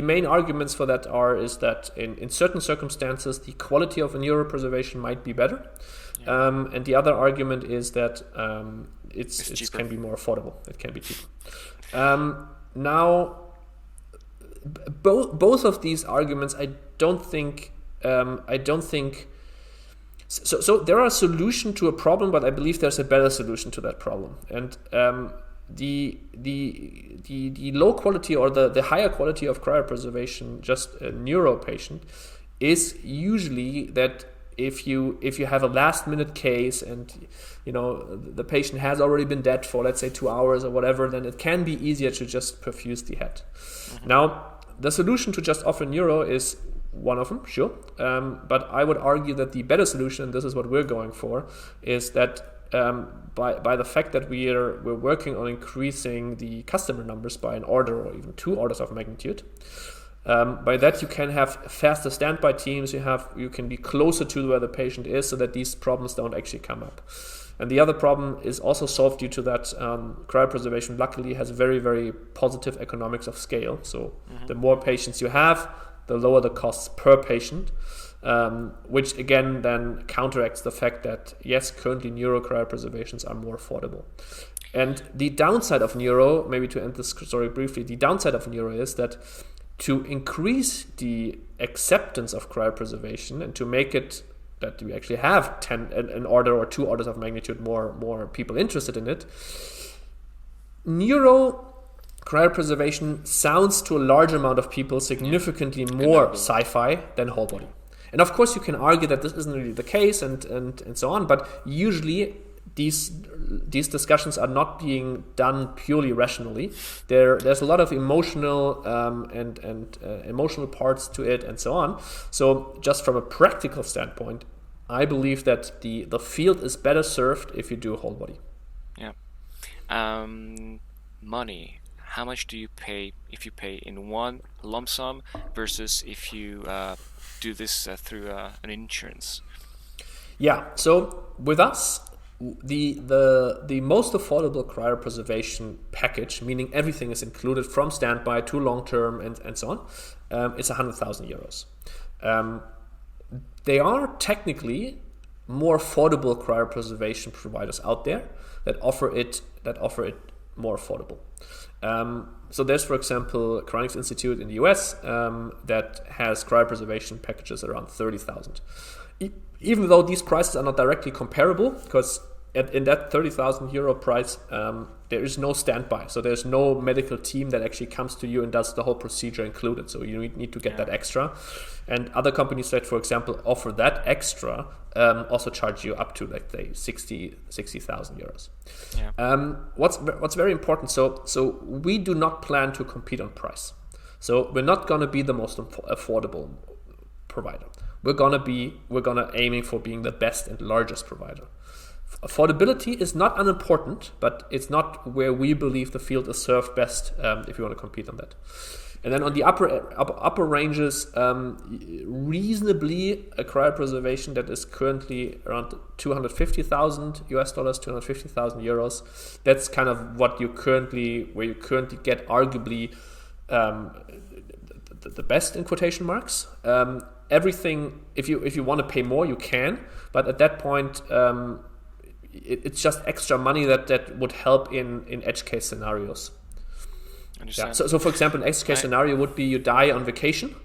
main arguments for that is that in certain circumstances the quality of a neuropreservation might be better, and the other argument is that it can be more affordable. It can be cheaper. Now, both of these arguments, I don't think. So there are a solution to a problem, but I believe there's a better solution to that problem. And the low quality or the higher quality of cryopreservation, just a neuro patient, is usually that if you have a last minute case and the patient has already been dead for, let's say, 2 hours or whatever, then it can be easier to just perfuse the head. Mm-hmm. Now, the solution to just offer neuro is one of them, sure. But I would argue that the better solution, and this is what we're going for, is that by the fact that we're working on increasing the customer numbers by an order or even 2 orders of magnitude. By that you can have faster standby teams. You can be closer to where the patient is, so that these problems don't actually come up. And the other problem is also solved due to that cryopreservation luckily has very, very positive economics of scale. So the more patients you have, the lower the costs per patient, which again then counteracts the fact that yes, currently neuro cryopreservations are more affordable. And the downside of neuro, maybe to end this story briefly, the downside of neuro is that to increase the acceptance of cryopreservation and to make it that we actually have an order or 2 orders of magnitude more people interested in it, neuro cryopreservation sounds to a large amount of people significantly more sci-fi than whole body. And of course you can argue that this isn't really the case and so on, but usually these discussions are not being done purely rationally. There's a lot of emotional and emotional parts to it and so on. So just from a practical standpoint, I believe that the field is better served if you do whole body. Yeah. Money. How much do you pay if you pay in one lump sum versus if you do this through an insurance? Yeah. So with us, the most affordable cryopreservation package, meaning everything is included from standby to long term and so on, is 100,000 euros. There are technically more affordable cryopreservation providers out there that offer it more affordable. So there's, for example, Cryonics Institute in the US that has cryopreservation packages around 30,000. Even though these prices are not directly comparable, because in that 30,000 euro price, there is no standby. So there's no medical team that actually comes to you and does the whole procedure included. So you need to get that extra. And other companies that, for example, offer that extra also charge you up to, like, say, 60,000 euros. Yeah. What's very important, so we do not plan to compete on price. So we're not going to be the most affordable provider. We're gonna aiming for being the best and largest provider. Affordability is not unimportant, but it's not where we believe the field is served best if you want to compete on that. And then on the upper ranges, reasonably a cryopreservation that is currently around 250,000 US dollars, 250,000 euros. That's kind of where you currently get arguably the best in quotation marks. Everything, if you want to pay more, you can, but at that point, it's just extra money that would help in edge case scenarios. Yeah. So for example, an edge case scenario would be you die on vacation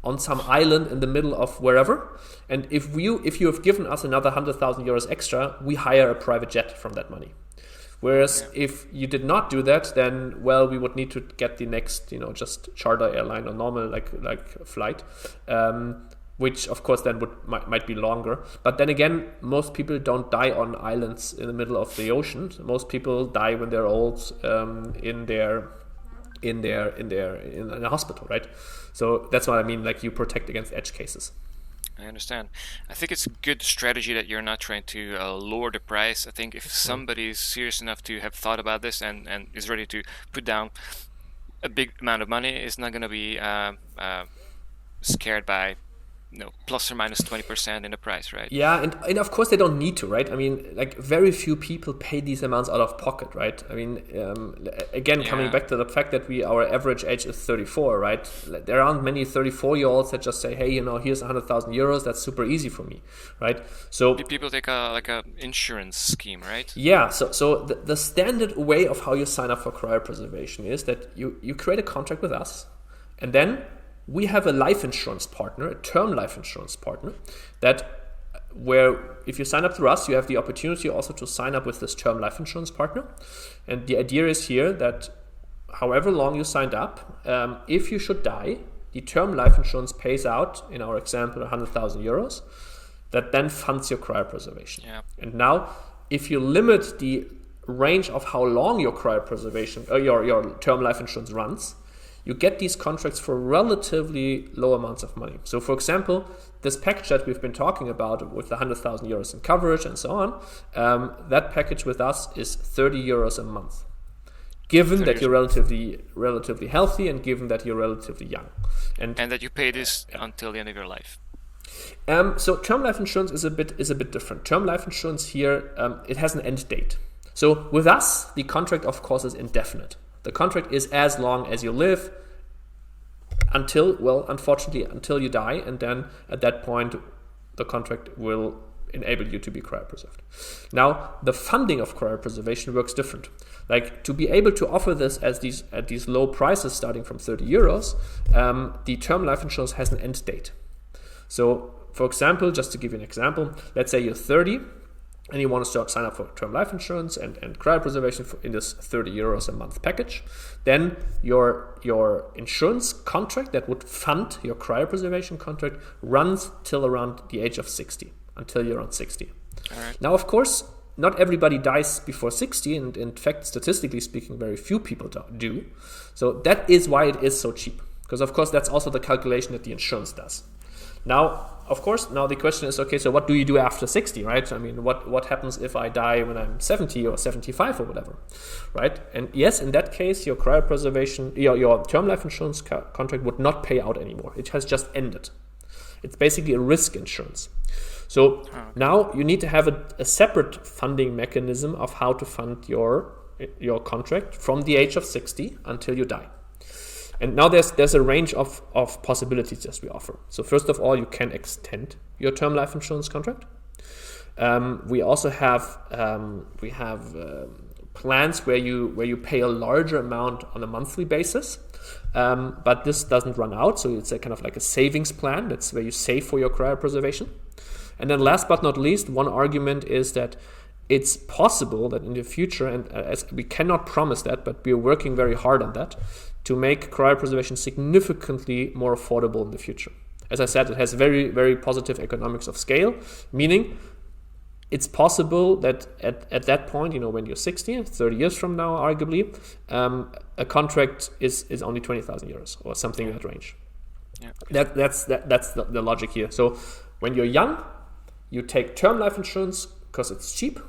on some island in the middle of wherever, and if you have given us another 100,000 euros extra, we hire a private jet from that money. Whereas if you did not do that, then we would need to get the next, just charter airline or normal like flight, which of course then might be longer. But then again, most people don't die on islands in the middle of the ocean. Most people die when they're old in a hospital, right? So that's what I mean. Like, you protect against edge cases. I understand. I think it's a good strategy that you're not trying to lower the price. I think if somebody is serious enough to have thought about this and is ready to put down a big amount of money, is not going to be scared by plus or minus 20% in the price, right? Yeah, and of course they don't need to, right? I mean, like, very few people pay these amounts out of pocket, right? I mean, again, coming back to the fact that our average age is 34, right? There aren't many 34-year-olds that just say, hey, here's 100,000 euros, that's super easy for me, right? So people take a insurance scheme, right? Yeah, so the standard way of how you sign up for cryopreservation is that you create a contract with us, and then we have a life insurance partner, a term life insurance partner, where if you sign up through us, you have the opportunity also to sign up with this term life insurance partner. And the idea is here that however long you signed up, if you should die, the term life insurance pays out, in our example, 100,000 euros, that then funds your cryopreservation. Yeah. And now, if you limit the range of how long your cryopreservation, your term life insurance runs, you get these contracts for relatively low amounts of money. So, for example, this package that we've been talking about with the 100,000 euros in coverage and so on, that package with us is 30 euros a month, given that you're relatively healthy and given that you're relatively young. And that you pay this until the end of your life. So term life insurance is a bit different. Term life insurance here, it has an end date. So with us, the contract, of course, is indefinite. The contract is as long as you live until you die, and then at that point the contract will enable you to be cryopreserved. Now, the funding of cryopreservation works different. Like, to be able to offer this at these low prices starting from 30 euros, the term life insurance has an end date. So, for example, just to give you an example, let's say you're 30 and you want to sign up for term life insurance and cryopreservation in this 30 euros a month package, then your insurance contract that would fund your cryopreservation contract runs till around the age of 60, until you're around 60. All right. Now, of course, not everybody dies before 60, and in fact, statistically speaking, very few people do. So that is why it is so cheap, because of course that's also the calculation that the insurance does. Now, of course, the question is, okay, so what do you do after 60, right? I mean, what happens if I die when I'm 70 or 75 or whatever, right? And yes, in that case, your cryopreservation, your term life insurance contract would not pay out anymore. It has just ended. It's basically a risk insurance. So now you need to have a separate funding mechanism of how to fund your contract from the age of 60 until you die. And now there's a range of possibilities that we offer. So first of all, you can extend your term life insurance contract. We also have plans where you pay a larger amount on a monthly basis, but this doesn't run out. So it's a kind of like a savings plan. That's where you save for your cryopreservation. And then last but not least, one argument is that it's possible that in the future, and as we cannot promise that, but we are working very hard on that, to make cryopreservation significantly more affordable in the future. As I said, it has very, very positive economics of scale, meaning it's possible that at that point, when you're 60, 30 years from now, arguably, a contract is only 20,000 euros or something in that range. Yeah. That's the logic here. So when you're young, you take term life insurance because it's cheap.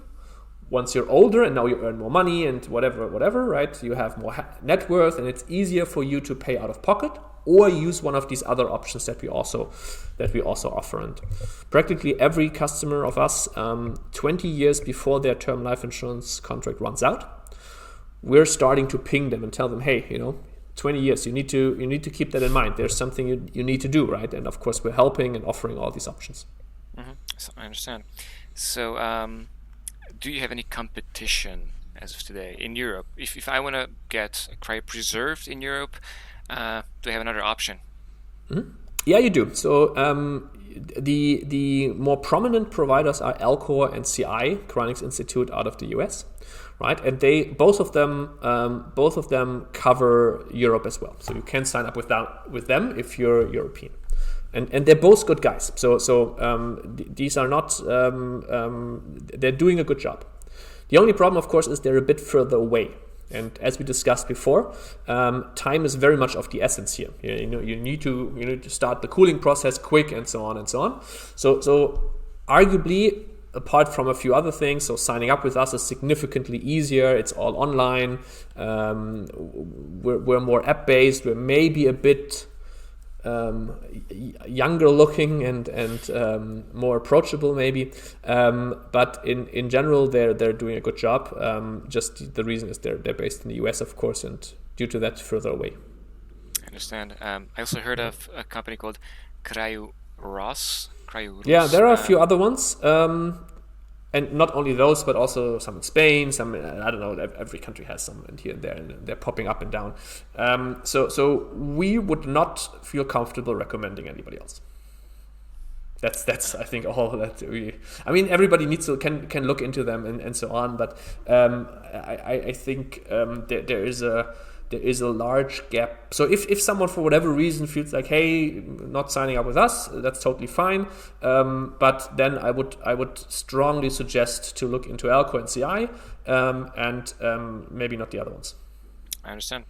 Once you're older and now you earn more money and whatever, right? You have more net worth and it's easier for you to pay out of pocket or use one of these other options that we also offer. And practically every customer of us, 20 years before their term life insurance contract runs out, we're starting to ping them and tell them, hey, 20 years, you need to keep that in mind. There's something you need to do, right? And of course, we're helping and offering all these options. Mm-hmm. So I understand. So, do you have any competition as of today in Europe? If I want to get cryopreserved in Europe, do I have another option? Mm-hmm. Yeah, you do. So the more prominent providers are Alcor and CI, Cryonics Institute out of the US, right? And both of them cover Europe as well. So you can sign up with them if you're European. And they're both good guys. So these are not, they're doing a good job. The only problem, of course, is they're a bit further away. And as we discussed before, time is very much of the essence here. You need to start the cooling process quick and so on and so on. So arguably, apart from a few other things, so signing up with us is significantly easier. It's all online. We're more app-based. We're maybe a bit younger looking and more approachable maybe, but in general they're doing a good job. Just the reason is they're based in the US, of course, and due to that further away. I understand. I also heard of a company called Cryoros. Yeah, there are a few other ones, and not only those, but also some in Spain, some, I don't know, every country has some in here and there, and they're popping up and down. So we would not feel comfortable recommending anybody else. That's I think all that everybody needs to can look into them and so on, but I think there is a large gap. So if someone for whatever reason feels like, hey, not signing up with us, that's totally fine. But then I would strongly suggest to look into Alco and CI, and maybe not the other ones. I understand.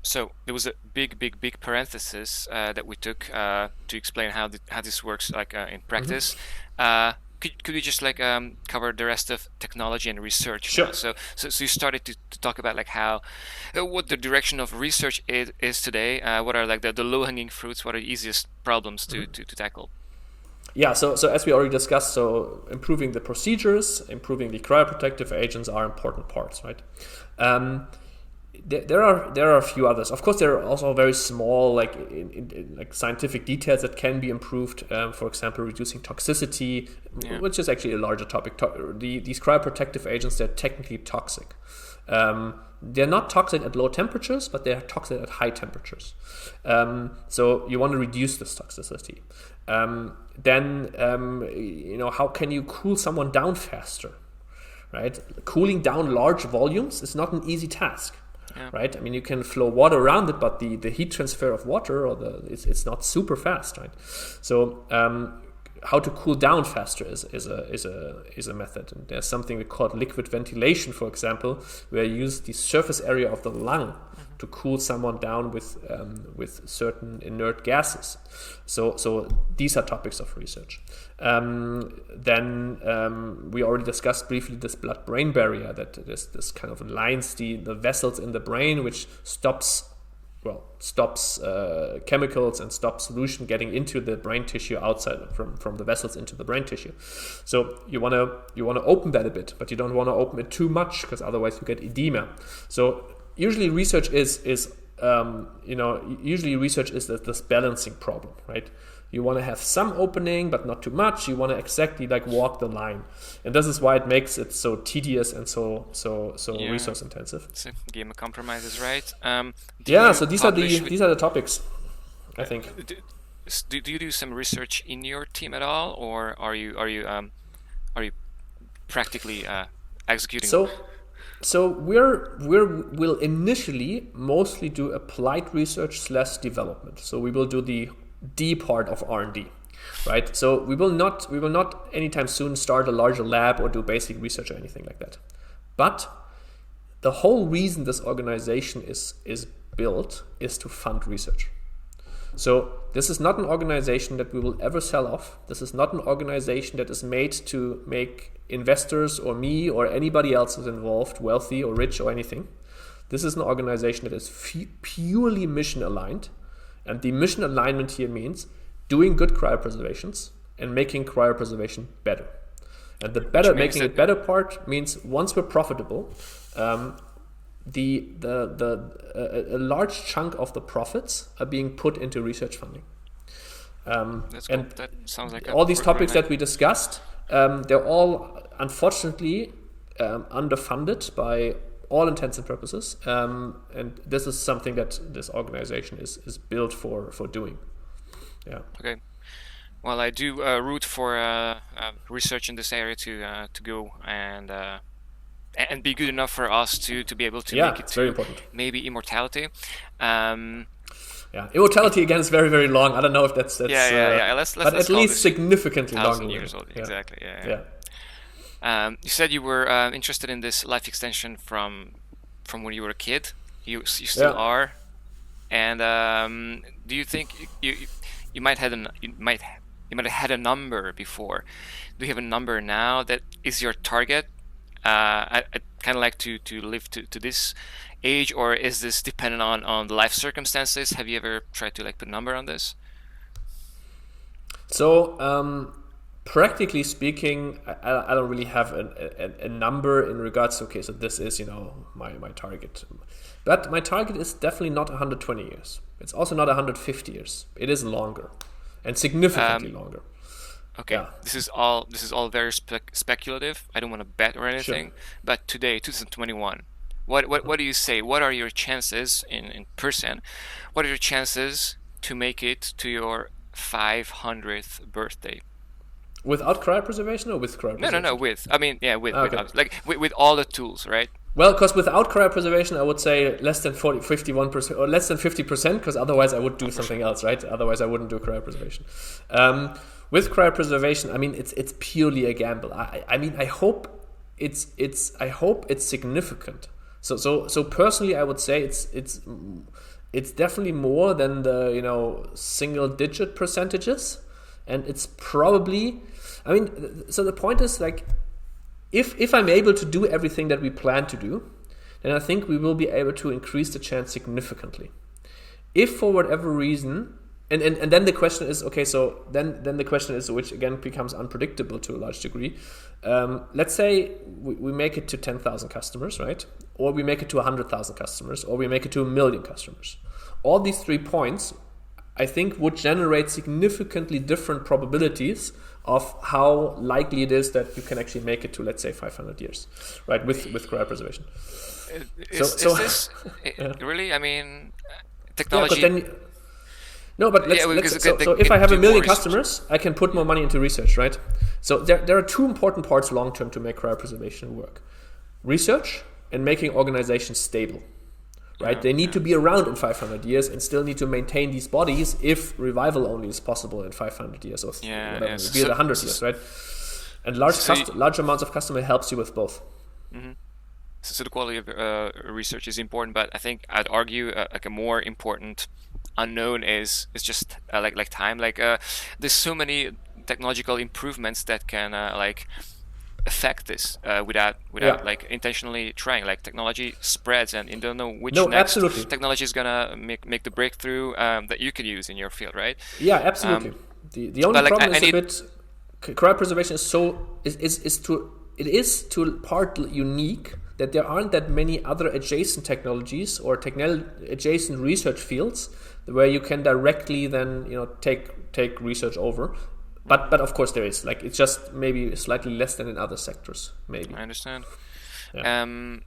So there was a big parenthesis that we took to explain how this works in practice. Mm-hmm. Could we just cover the rest of technology and research? Sure. So you started to talk about what the direction of research is today. What are the low-hanging fruits? What are the easiest problems to tackle? Yeah. So as we already discussed, so improving the procedures, improving the cryoprotective agents are important parts, right? There are a few others. Of course, there are also very small, in scientific details that can be improved. For example, reducing toxicity, which is actually a larger topic. These cryoprotective agents, they're technically toxic. They're not toxic at low temperatures, but they're toxic at high temperatures. So you want to reduce this toxicity. Then how can you cool someone down faster? Right? Cooling down large volumes is not an easy task. Yeah. Right. You can flow water around it, but the heat transfer of water it's not super fast, right? So how to cool down faster is a method. And there's something we call liquid ventilation, for example, where you use the surface area of the lung to cool someone down with certain inert gases. So these are topics of research. Then we already discussed briefly this blood-brain barrier, that this kind of lines the vessels in the brain, which stops chemicals and stops solution getting into the brain tissue outside from the vessels into the brain tissue. So you want to open that a bit, but you don't want to open it too much, because otherwise you get edema. So usually research is this balancing problem, right? You want to have some opening, but not too much. You want to exactly like walk the line, and this is why it makes it so tedious and so resource intensive. It's a game of compromises, right? So these are the topics, I think. Do you do some research in your team at all, or are you practically executing? So we'll initially mostly do applied research / development. So we will do the D part of R&D, right? So we will not anytime soon start a larger lab or do basic research or anything like that. But the whole reason this organization is built is to fund research. So this is not an organization that we will ever sell off. This is not an organization that is made to make investors or me or anybody else who's involved wealthy or rich or anything. This is an organization that is purely mission aligned. And the mission alignment here means doing good cryopreservations and making cryopreservation better. And the making it better part means once we're profitable, a large chunk of the profits are being put into research funding. That's cool. That sounds like all these topics that we discussed, they're all unfortunately underfunded by all intents and purposes, and this is something that this organization is built for doing. Yeah. Okay. Well, I do root for research in this area to go and be good enough for us to be able to make it to very important. Maybe immortality. Immortality again is very, very long. I don't know if that's Let's but at least significantly long. 1,000 years old. Exactly. You said you were interested in this life extension from when you were a kid. You still are. And do you think you might have had a number before? Do you have a number now that is your target? I'd kind of like to live to this age, or is this dependent on the life circumstances? Have you ever tried to put a number on this? So practically speaking, I don't really have a number in regards to, okay, so this is my target, but my target is definitely not 120 years. It's also not 150 years. It is longer, and significantly longer. Okay, yeah. This is all very speculative. I don't want to bet or anything. Sure. But today, 2021, what do you say? What are your chances in person? What are your chances to make it to your 500th birthday? Without cryopreservation or with cryopreservation? No. With. I mean, yeah, with with all the tools, right? Well, because without cryopreservation, I would say less than 51% or less than 50%, because otherwise I would do something else, right? Otherwise I wouldn't do cryopreservation. With cryopreservation, I mean, it's purely a gamble. I hope it's significant. So personally, I would say it's definitely more than the single-digit percentages, and it's probably. I mean, so the point is if I'm able to do everything that we plan to do, then I think we will be able to increase the chance significantly. If for whatever reason. And then the question is, okay, so then the question is, which again becomes unpredictable to a large degree. Let's say we make it to 10,000 customers, right? Or we make it to 100,000 customers, or we make it to 1 million customers. All these 3 points, I think, would generate significantly different probabilities of how likely it is that you can actually make it to, let's say, 500 years, right? With cryopreservation. Is this really? I mean, technology. Yeah, but then. No, but so if I have 1 million customers, I can put more money into research, right? So there are 2 important parts long term to make cryopreservation work: research and making organizations stable, right? They need to be around in 500 years and still need to maintain these bodies if revival only is possible in 500 years or whatever, be it 100 years, right? And large amounts of customer helps you with both. Mm-hmm. So the quality of research is important, but I think I'd argue a more important unknown is just like time. There's so many technological improvements that can affect this without intentionally trying. Technology spreads, and you don't know which next technology is gonna make the breakthrough that you could use in your field, right? Yeah, absolutely. The only problem is a bit cryopreservation is to part unique that there aren't that many other adjacent technologies or adjacent research fields where you can directly then take research over. But of course there is. Like, it's just maybe slightly less than in other sectors. Maybe. I understand. Yeah.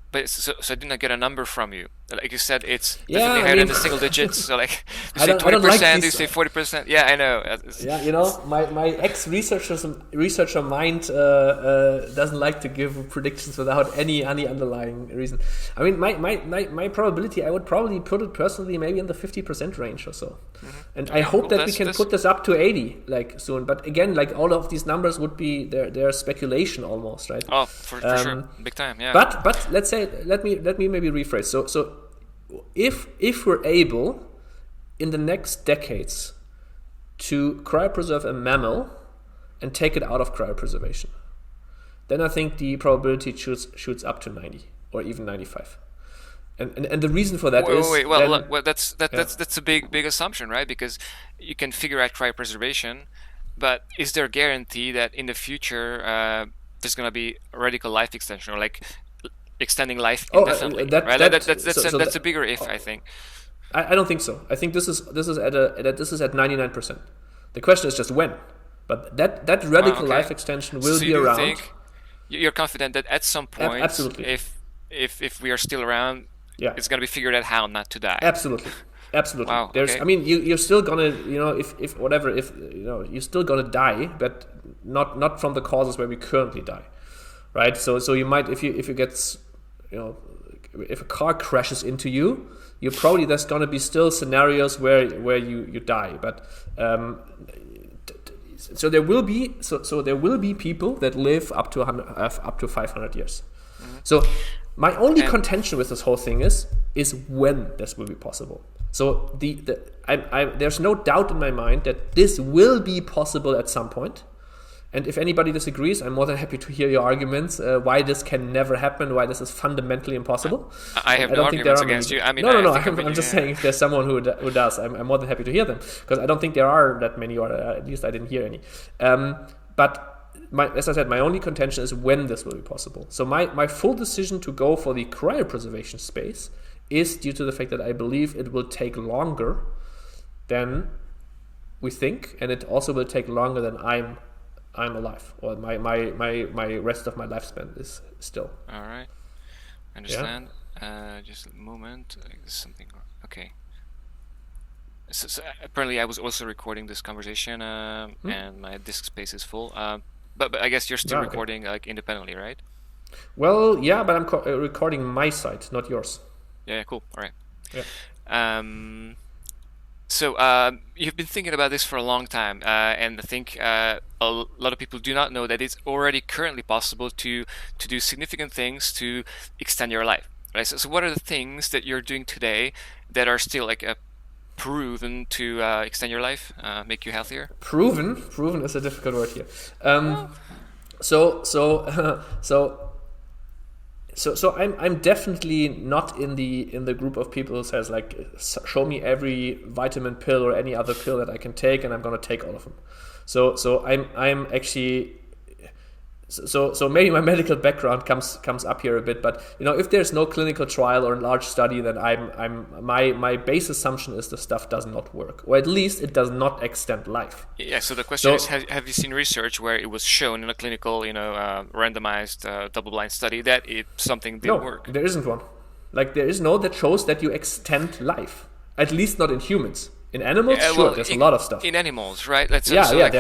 But so I didn't get a number from you. Like you said, it's definitely higher than the single digits. So like, you say 20%, you say 40%. Yeah, I know. Yeah, my ex-researcher mind doesn't like to give predictions without any underlying reason. I mean, my probability, I would probably put it personally maybe in the 50% range or so. Mm-hmm. And I hope that we can put this up to 80 like soon. But again, like, all of these numbers would be they're speculation almost, right? Oh, for sure, big time, yeah. But let's say, let me maybe rephrase. So if we're able in the next decades to cryopreserve a mammal and take it out of cryopreservation, then I think the probability shoots up to 90 or even 95. And the reason for that that's a big assumption, right? Because you can figure out cryopreservation, but is there a guarantee that in the future there's going to be radical life extension, or like extending life indefinitely? That's a bigger if, I think. I don't think so. I think this is at 99%. The question is just when. But that radical life extension will be around. Think you're confident that at some point, absolutely, if we are still around, it's going to be figured out how not to die. Absolutely. Wow, I mean, you're still gonna, you're still gonna die, but not from the causes where we currently die, right? So you might, if you get, if a car crashes into you, there's gonna be still scenarios where you die, but so there will be people that live up to 500 years. Mm-hmm. So my only contention with this whole thing is when this will be possible. So there's no doubt in my mind that this will be possible at some point. And if anybody disagrees, I'm more than happy to hear your arguments why this can never happen, why this is fundamentally impossible. I have no arguments against you. I mean, no. I'm just saying, if there's someone who does, I'm more than happy to hear them, because I don't think there are that many, or at least I didn't hear any. But as I said, my only contention is when this will be possible. So my full decision to go for the cryopreservation space is due to the fact that I believe it will take longer than we think, and it also will take longer than I'm alive, or my rest of my lifespan is still. All right, understand. Yeah? Just a moment. Something. Okay. So apparently, I was also recording this conversation, and my disk space is full. But I guess you're still recording like independently, right? Well, yeah, but I'm recording my side, not yours. Yeah, cool. All right. Yeah. So you've been thinking about this for a long time, and I think a lot of people do not know that it's already currently possible to do significant things to extend your life. Right. So what are the things that you're doing today that are still like proven to extend your life, make you healthier? Proven is a difficult word here. So I'm definitely not in the group of people who says like, show me every vitamin pill or any other pill that I can take and I'm gonna take all of them. So I'm actually, so maybe my medical background comes up here a bit, but if there's no clinical trial or large study, then my base assumption is the stuff does not work, or at least it does not extend life. Yeah. So the question is, have you seen research where it was shown in a clinical, randomized, double-blind study that something didn't work? No, there isn't one. Like, there is no that shows that you extend life. At least not in humans. In animals, there's a lot of stuff. In animals, right? How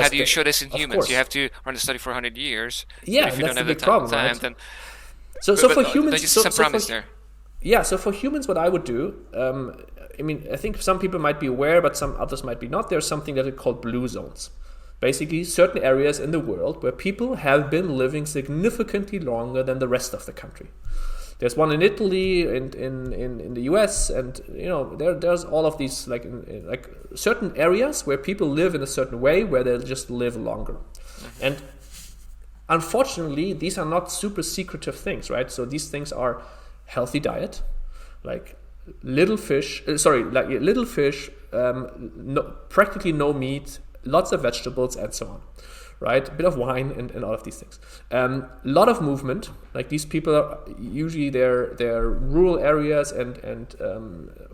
do you show this in humans? You have to run the study for 100 years. Yeah, if you that's don't have the big problem, right? Then, so for humans, there's some promise there. Yeah, so for humans, what I would do, I think some people might be aware, but some others might be not. There's something that is called blue zones. Basically, certain areas in the world where people have been living significantly longer than the rest of the country. There's one in Italy and in the US, and there's all of these like certain areas where people live in a certain way where they just live longer. Mm-hmm. And unfortunately, these are not super secretive things, right? So these things are healthy diet, like little fish, practically no meat, lots of vegetables, and so on, right? A bit of wine and all of these things. A lot of movement. Like these people are usually they're rural areas and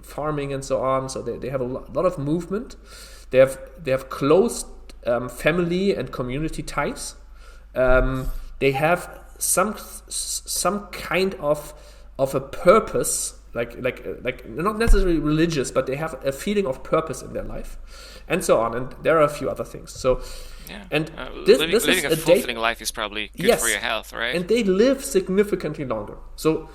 farming and so on. So they have a lot of movement. They have close family and community ties. They have some kind of a purpose, like not necessarily religious, but they have a feeling of purpose in their life, and so on. And there are a few other things. So, yeah. And living a fulfilling life is probably good for your health, right? And they live significantly longer. So,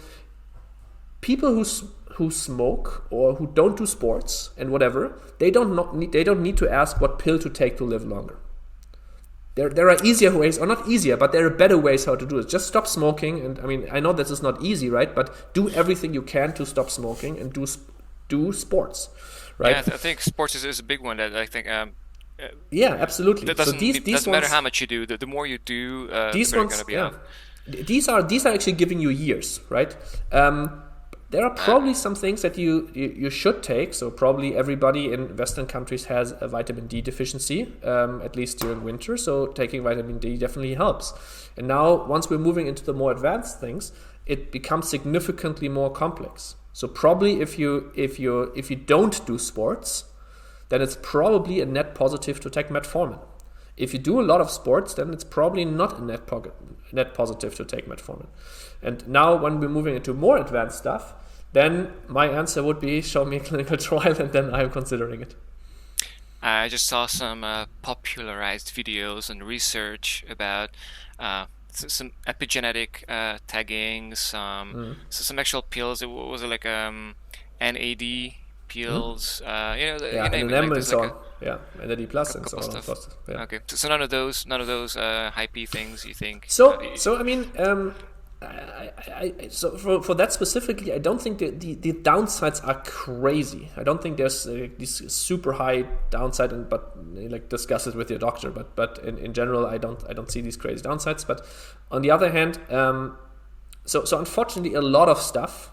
people who smoke or who don't do sports and whatever, they don't need to ask what pill to take to live longer. There are easier ways, or not easier, but there are better ways how to do it. Just stop smoking, and I mean, I know this is not easy, right? But do everything you can to stop smoking and do sports, right? Yeah, I think sports is a big one that I think. Yeah, absolutely. That doesn't matter how much you do. The more you do, these the better ones, going to be yeah. off. These are actually giving you years, right? There are probably some things that you should take. So probably everybody in Western countries has a vitamin D deficiency, at least during winter. So taking vitamin D definitely helps. And now, once we're moving into the more advanced things, it becomes significantly more complex. So probably if you don't do sports, then it's probably a net positive to take metformin. If you do a lot of sports, then it's probably not a net positive to take metformin. And now when we're moving into more advanced stuff, then my answer would be show me a clinical trial and then I'm considering it. I just saw some popularized videos and research about some epigenetic tagging, some actual pills. What was it, like NAD pills? NM and so on. Yeah, NAD plus and so on. Yeah. Okay, so none of those hypey things you think? So I mean, so for that specifically, I don't think the downsides are crazy. I don't think there's this super high downside, but like discuss it with your doctor. But in general, I don't see these crazy downsides. But on the other hand, so unfortunately, a lot of stuff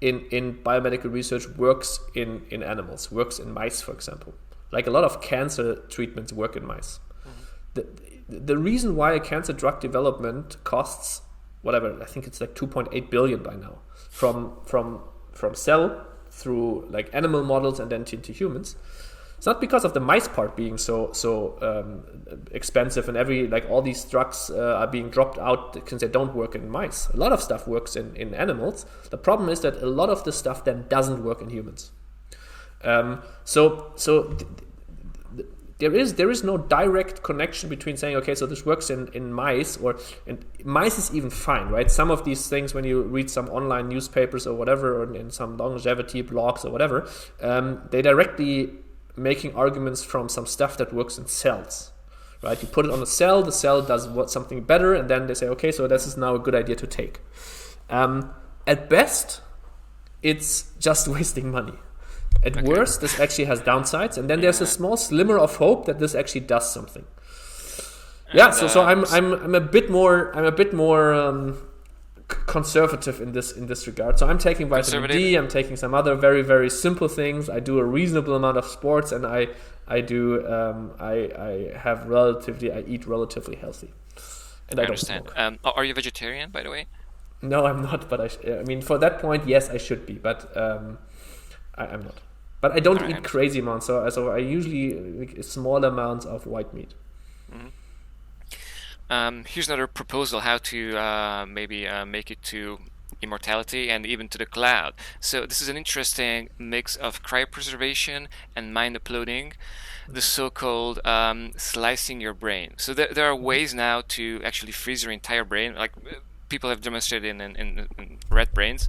in biomedical research works in animals, works in mice, for example. Like a lot of cancer treatments work in mice. Mm-hmm. The reason why a cancer drug development costs whatever, I think it's like 2.8 billion by now, from cell through like animal models and then into humans. It's not because of the mice part being so expensive and all these drugs are being dropped out because they don't work in mice. A lot of stuff works in animals. The problem is that a lot of the stuff then doesn't work in humans. There is no direct connection between saying, okay, so this works in mice, and mice is even fine, right? Some of these things, when you read some online newspapers or whatever, or in some longevity blogs or whatever, they directly making arguments from some stuff that works in cells, right? You put it on a cell, the cell does something better, and then they say, okay, so this is now a good idea to take. At best, it's just wasting money. At worst, this actually has downsides, and then there's a small slimmer of hope that this actually does something. So I'm a bit more conservative in this regard. So I'm taking vitamin D. I'm taking some other very, very simple things. I do a reasonable amount of sports, and I eat relatively healthy. And I don't smoke. Are you vegetarian, by the way? No, I'm not. But I mean, for that point, yes, I should be. But I'm not. But I don't eat crazy amounts. So I usually eat small amounts of white meat. Mm-hmm. Here's another proposal: how to maybe make it to immortality and even to the cloud. So this is an interesting mix of cryopreservation and mind uploading, the so-called slicing your brain. So there are ways now to actually freeze your entire brain, like people have demonstrated in rat brains.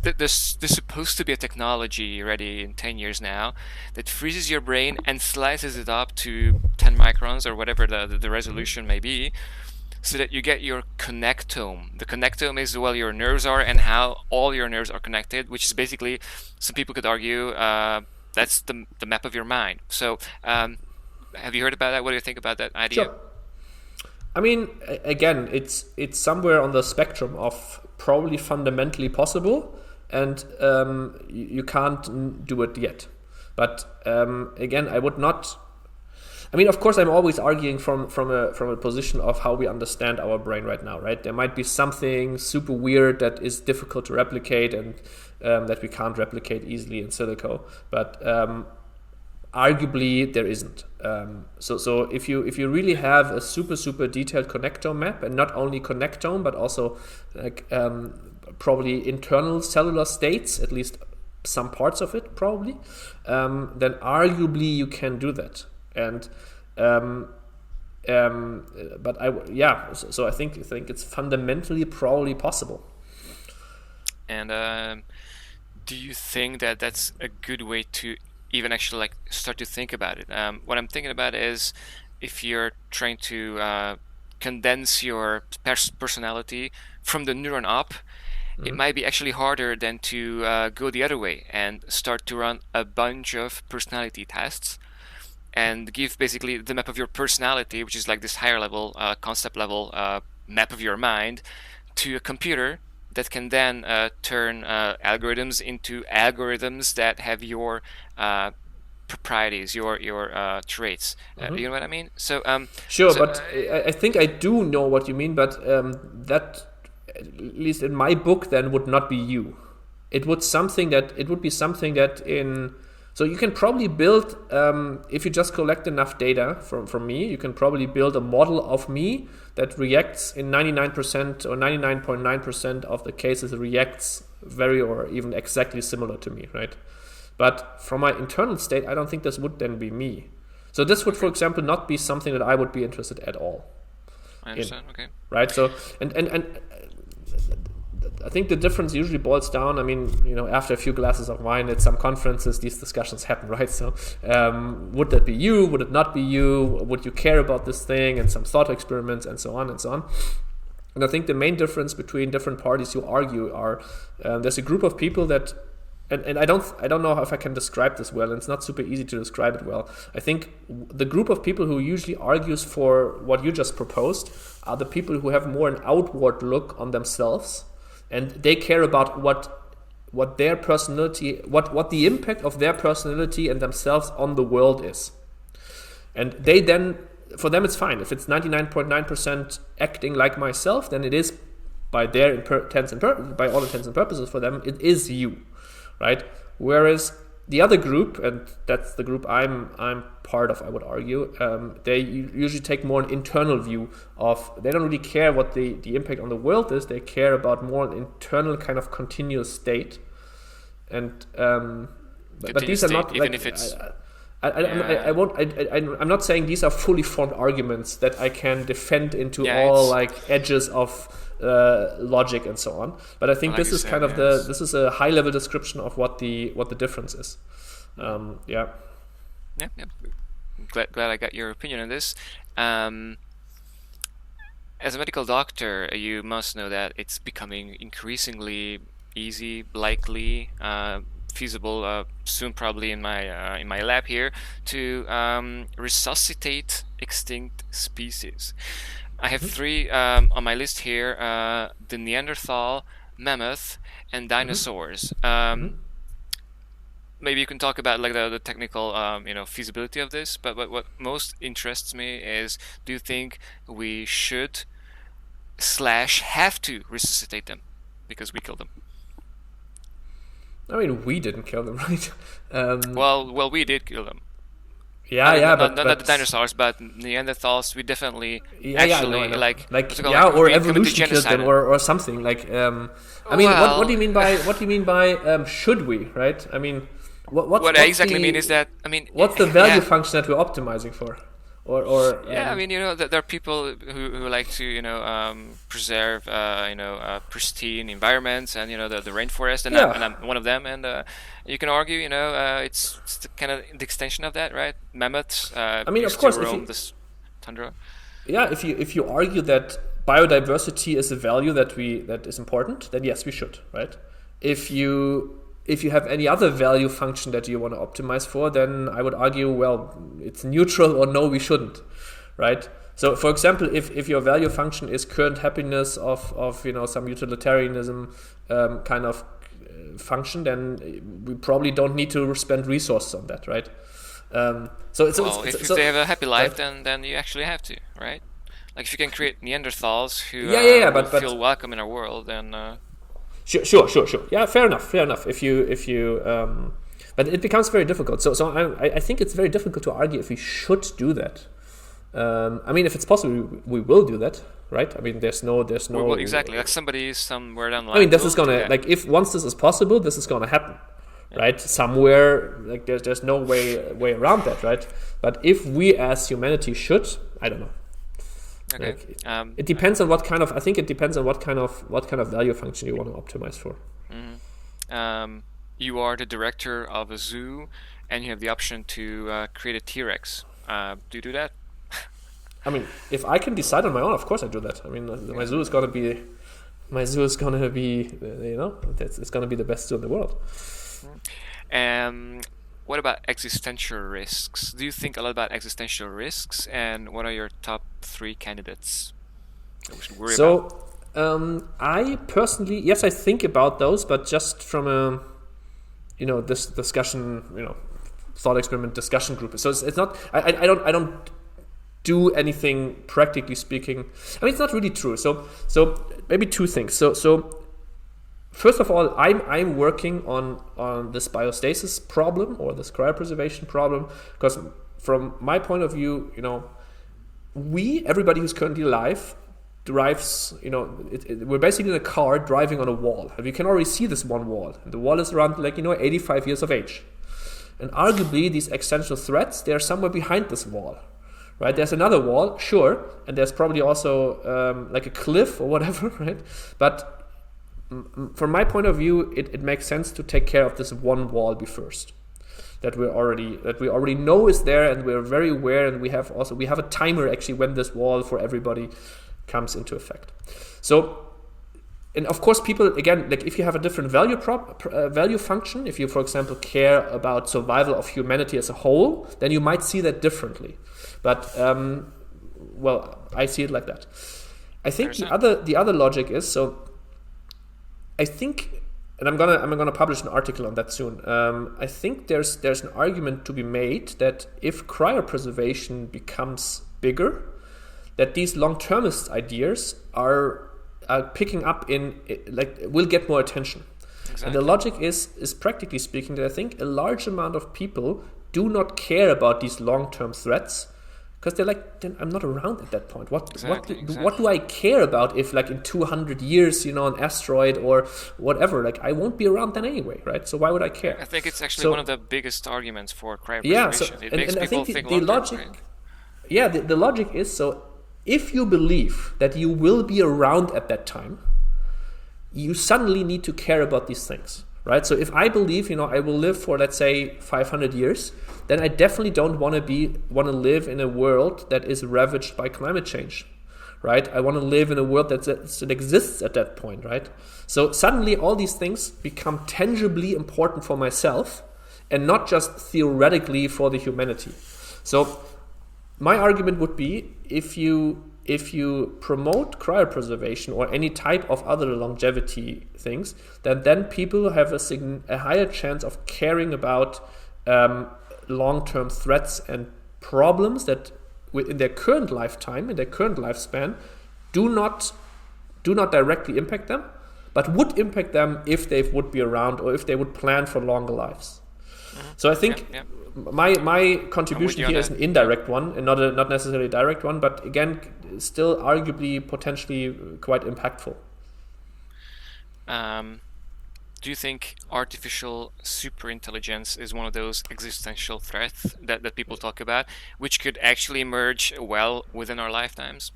There's supposed to be a technology ready in 10 years now that freezes your brain and slices it up to 10 microns or whatever the resolution may be, so that you get your connectome. The connectome is where your nerves are and how all your nerves are connected, which is basically, some people could argue, that's the map of your mind. So have you heard about that? What do you think about that idea? Sure. I mean, again, it's somewhere on the spectrum of probably fundamentally possible, and you can't do it yet. But again, I would not. I mean, of course, I'm always arguing from a position of how we understand our brain right now, right? There might be something super weird that is difficult to replicate and that we can't replicate easily in silico, but arguably there isn't. So if you really have a super detailed connectome map, and not only connectome but also like probably internal cellular states, at least some parts of it probably, then arguably you can do that. And but so I think it's fundamentally probably possible. And do you think that that's a good way to even actually like start to think about it? What I'm thinking about is if you're trying to condense your personality from the neuron up, it might be actually harder than to go the other way and start to run a bunch of personality tests and give basically the map of your personality, which is like this higher level, concept level map of your mind, to a computer that can then turn algorithms into algorithms that have your proprieties, your traits. You know what I mean? So sure, but I think I do know what you mean. But that, at least in my book, then would not be you. It would be something that in. So you can probably build, if you just collect enough data from me, you can probably build a model of me that reacts in 99% or 99.9% of the cases, reacts very or even exactly similar to me, right? But from my internal state, I don't think this would then be me. So this would, for example, not be something that I would be interested at all. I understand, okay. Right, so, and I think the difference usually boils down, I mean, after a few glasses of wine at some conferences, these discussions happen, right? So would that be you? Would it not be you? Would you care about this thing? And some thought experiments and so on and so on. And I think the main difference between different parties who argue are there's a group of people that, and I don't know if I can describe this well, and it's not super easy to describe it well. I think the group of people who usually argues for what you just proposed are the people who have more an outward look on themselves. And they care about what their personality, what the impact of their personality and themselves on the world is. And they then, for them it's fine. If it's 99.9% acting like myself, then it is by their by all intents and purposes for them, it is you, right? Whereas the other group, and that's the group I'm part of, I would argue, they usually take more an internal view of, they don't really care what the impact on the world is, they care about more an internal kind of continuous state. And but these are not, even like, if it's I'm not saying these are fully formed arguments that I can defend into like edges of logic and so on. But I think this is kind of this is a high level description of what the difference is. Yeah. Glad I got your opinion on this. As a medical doctor, you must know that it's becoming increasingly easy, likely, feasible, soon probably in my lab here, to resuscitate extinct species. I have three on my list here: the Neanderthal, mammoth, and dinosaurs. Maybe you can talk about like the technical feasibility of this, but what most interests me is, do you think we should / have to resuscitate them because we killed them? I mean, we didn't kill them, right? Well, we did kill them. But not the dinosaurs, but Neanderthals. We definitely or evolution killed them, or something like. I mean, what do you mean by should we? Right? I mean, what I exactly mean is that, I mean, what's the value function that we're optimizing for? I mean, there are people who like to preserve pristine environments and the rainforest, and I'm one of them, and you can argue it's kind of the extension of that, right? Mammoths I mean, of course, roam this tundra. Yeah, if you argue that biodiversity is a value that is important, then yes, we should, right? If you have any other value function that you want to optimize for, then I would argue, well, it's neutral, or no, we shouldn't, right? So, for example, if your value function is current happiness of some utilitarianism kind of function, then we probably don't need to spend resources on that, right? If they have a happy life, then you actually have to, right? Like if you can create Neanderthals who but feel welcome in our world, then sure. Yeah, fair enough. If you but it becomes very difficult. So I think it's very difficult to argue if we should do that. I mean, if it's possible, we will do that, right? I mean, there's no. Well, exactly. Like somebody somewhere down the line. I mean, this is gonna if once this is possible, this is gonna happen, right? Somewhere, like there's no way around that, right? But if we as humanity should, I don't know. Okay. Like, it depends on what kind of. I think it depends on what kind of value function you want to optimize for. Mm-hmm. You are the director of a zoo, and you have the option to create a T-Rex. Do you do that? I mean, if I can decide on my own, of course I do that. I mean, my zoo is gonna be, it's gonna be the best zoo in the world. What about existential risks? Do you think a lot about existential risks, and what are your top 3 candidates that we should worry about? I personally, yes, I think about those, but just from a, this discussion, thought experiment discussion group. So it's not. I don't do anything practically speaking. I mean, it's not really true. So maybe 2 things. So first of all, I'm working on this biostasis problem or this cryopreservation problem because from my point of view, everybody who's currently alive drives, we're basically in a car driving on a wall, and we can already see this one wall. And the wall is around 85 years of age, and arguably these existential threats, they're somewhere behind this wall. Right, there's another wall, sure, and there's probably also like a cliff or whatever, right? But from my point of view, it makes sense to take care of this one wall first, that we already know is there, and we're very aware, and we have a timer actually when this wall for everybody comes into effect. So, and of course, people again, like if you have a different value function, if you, for example, care about survival of humanity as a whole, then you might see that differently. But I see it like that. I think the other logic is, so I think, and I'm gonna publish an article on that soon. I think there's an argument to be made that if cryopreservation becomes bigger, that these long-termist ideas are picking up will get more attention. Exactly. And the logic is practically speaking that I think a large amount of people do not care about these long-term threats because they're like, then I'm not around at that point. What do I care about if in 200 years, an asteroid or whatever, I won't be around then anyway, right? So why would I care? I think it's actually one of the biggest arguments for cryopreservation. It makes people think the logic, right? Yeah, the logic is, so if you believe that you will be around at that time, you suddenly need to care about these things, right? So if I believe, I will live for, let's say, 500 years, then I definitely don't want to live in a world that is ravaged by climate change, right? I want to live in a world that exists at that point, right? So suddenly all these things become tangibly important for myself and not just theoretically for the humanity. So my argument would be, if you promote cryopreservation or any type of other longevity things, then people have a higher chance of caring about long-term threats and problems that in their current lifetime, in their current lifespan, do not directly impact them, but would impact them if they would be around or if they would plan for longer lives. Mm-hmm. So I think my contribution here is an indirect one and not necessarily a direct one, but again, still arguably potentially quite impactful. Do you think artificial superintelligence is one of those existential threats that people talk about, which could actually emerge well within our lifetimes?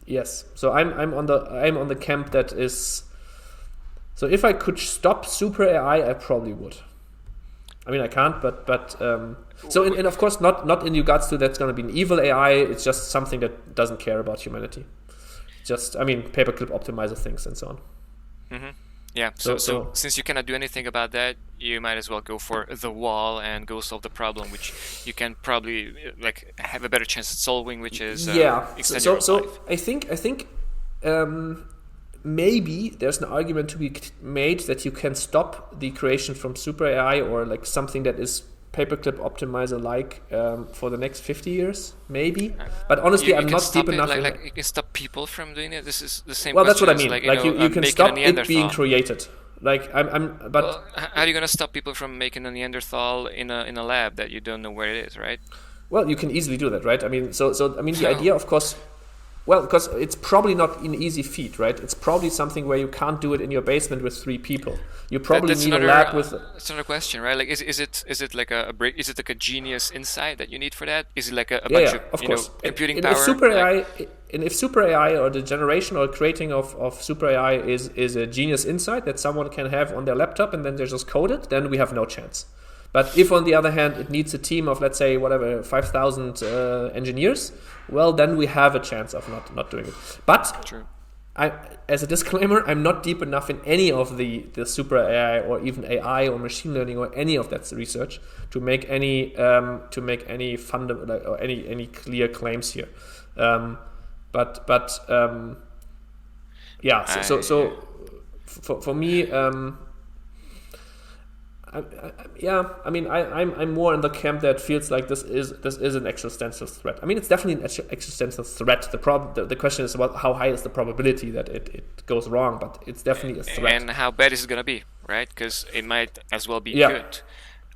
Yes. So I'm on the camp that is. So if I could stop super AI, I probably would. I mean, I can't, but so and of course not in regards to that's going to be an evil AI. It's just something that doesn't care about humanity. Just, paperclip optimizer things and so on. Mm-hmm. Yeah. So since you cannot do anything about that, you might as well go for the wall and go solve the problem, which you can probably have a better chance at solving, which is extend your life. I think maybe there's an argument to be made that you can stop the creation from super AI or something that is paperclip optimizer for the next 50 years, maybe. But honestly, I'm not deep enough. You can stop people from doing it. This is the same. Well, that's what I mean. You can making stop a it Neanderthal. being created. But well, how are you gonna stop people from making a Neanderthal in a lab that you don't know where it is, right? Well, you can easily do that, right? I mean, the idea, of course. Well, because it's probably not an easy feat, right? It's probably something where you can't do it in your basement with 3 people. You probably need a lab with. That's another question, right? Like, is it like a break? Is it like a genius insight that you need for that? Is it like a bunch of computing power? If super AI or the generation or creating of super AI is a genius insight that someone can have on their laptop and then they just code it, then we have no chance. But if, on the other hand, it needs a team of, let's say, 5,000 engineers, well, then we have a chance of not doing it. But True. As a disclaimer, I'm not deep enough in any of the super AI or even AI or machine learning or any of that research to make any fundamental or any clear claims here. For me. I'm more in the camp that feels like this is an existential threat. I mean, it's definitely an existential threat. The question is about how high is the probability that it goes wrong, but it's definitely a threat. And how bad is it going to be, right? Because it might as well be good.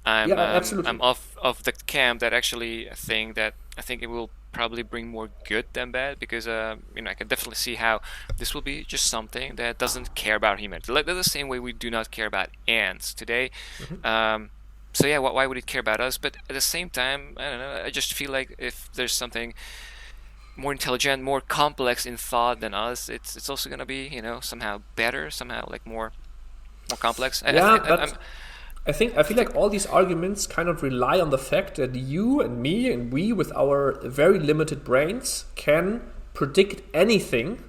Absolutely. I'm of the camp that actually I think it will probably bring more good than bad, because I can definitely see how this will be just something that doesn't care about humanity, like the same way we do not care about ants today. Mm-hmm. Why would it care about us? But at the same time, I don't know, I just feel like if there's something more intelligent, more complex in thought than us, it's also going to be somehow better, somehow like more complex. I feel like all these arguments kind of rely on the fact that you and me and we, with our very limited brains, can predict anything.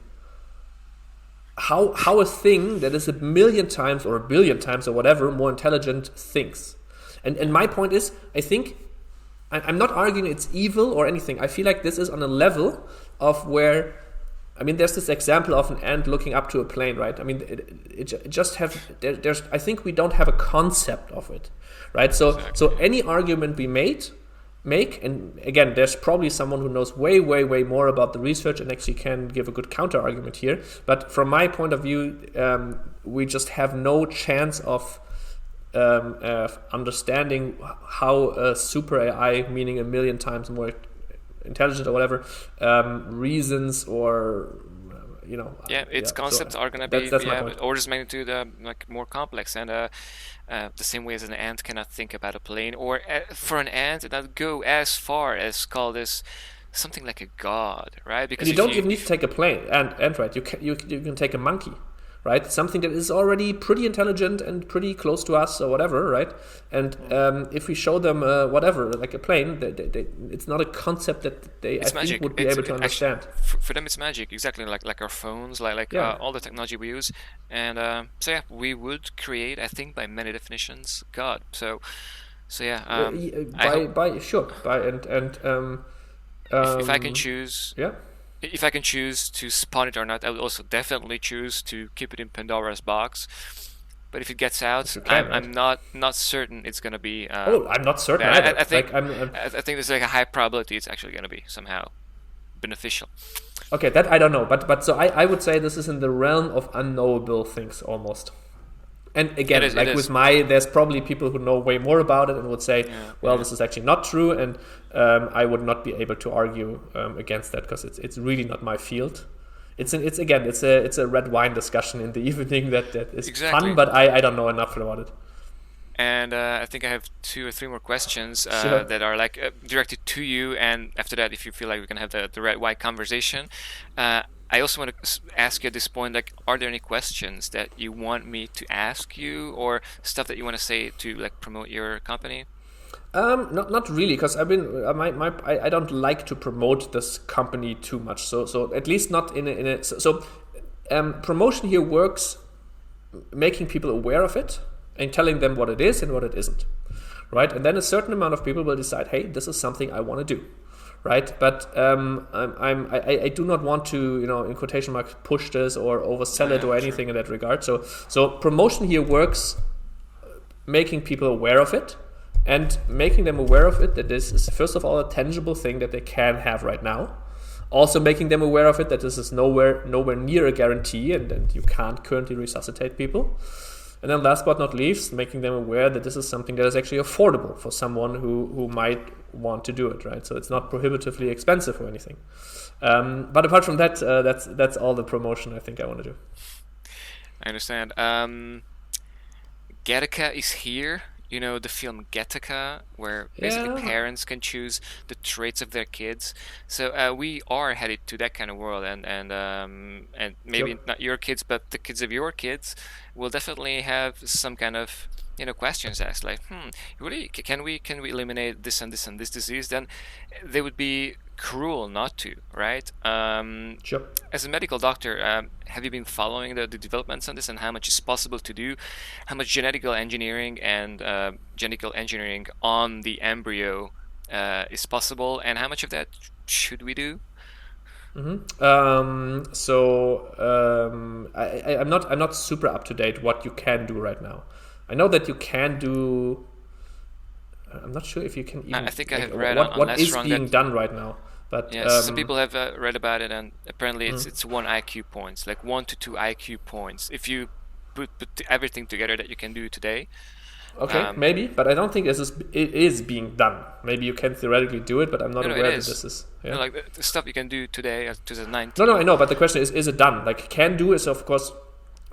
How a thing that is 1,000,000 times or 1,000,000,000 times or whatever more intelligent thinks. And my point is, I think I'm not arguing it's evil or anything. I feel like this is on a level of where. I mean, there's this example of an ant looking up to a plane, right? I mean, I think we don't have a concept of it, right? So any argument we make, and again, there's probably someone who knows way, way, way more about the research and actually can give a good counter argument here. But from my point of view, we just have no chance of understanding how a super AI, meaning 1,000,000 times more intelligent or whatever, reasons or its concepts are going to be orders of magnitude like more complex, and the same way as an ant cannot think about a plane, or for an ant not go as far as call this something like a god, right? Because and you don't even need to take a plane and right, you can take a monkey, right? Something that is already pretty intelligent and pretty close to us or whatever, right? And if we show them whatever, like a plane, it's not a concept that they think would be able to understand. For them, it's magic, exactly like our phones, all the technology we use. And we would create, I think, by many definitions, God. If I can choose. Yeah. If I can choose to spawn it or not, I would also definitely choose to keep it in Pandora's box. But if it gets out, I'm not certain it's going to be. I'm not certain either. I think there's like a high probability it's actually going to be somehow beneficial. Okay, that I don't know, but so I would say this is in the realm of unknowable things almost. And again, there's probably people who know way more about it and would say, this is actually not true, and I would not be able to argue against that because it's really not my field. It's a red wine discussion in the evening that is fun, but I don't know enough about it. And I think I have 2 or 3 more questions Sure. that are directed to you, and after that, if you feel like we can have the red wine conversation. I also want to ask you at this point, are there any questions that you want me to ask you, or stuff that you want to say to promote your company? Not really, because I've been I don't like to promote this company too much. So at least not in a promotion here works, making people aware of it and telling them what it is and what it isn't, right? And then a certain amount of people will decide, hey, this is something I want to do. Right, but I do not want to, in quotation marks, push this or oversell it or anything in that regard. So promotion here works, making people aware of it, and making them aware of it, that this is first of all a tangible thing that they can have right now. Also making them aware of it, that this is nowhere near a guarantee, and that you can't currently resuscitate people. And then last but not least, making them aware that this is something that is actually affordable for someone who might want to do it, right? So it's not prohibitively expensive or anything. But apart from that, that's all the promotion I think I want to do. I understand. Gattaca is here. You know the film Gattaca, where basically parents can choose the traits of their kids. So we are headed to that kind of world, and maybe not your kids, but the kids of your kids will definitely have some kind of questions asked, like, really, can we eliminate this and this and this disease? Then they would be cruel not to, right? Sure. As a medical doctor, have you been following the developments on this, and how much is possible to do? How much genetical engineering on the embryo is possible, and how much of that should we do? Mm-hmm. I'm not super up to date what you can do right now. I know that you can do. I'm not sure if you can even. I think I have read what on is being done right now. But some people have read about it, and apparently it's 1 IQ points, like 1 to 2 IQ points. If you put everything together that you can do today. Okay, maybe, but I don't think it is being done. Maybe you can theoretically do it, but I'm not aware that this is. Yeah. Like the stuff you can do today, 2019. No, I know, but the question is it done? Like, can do is of course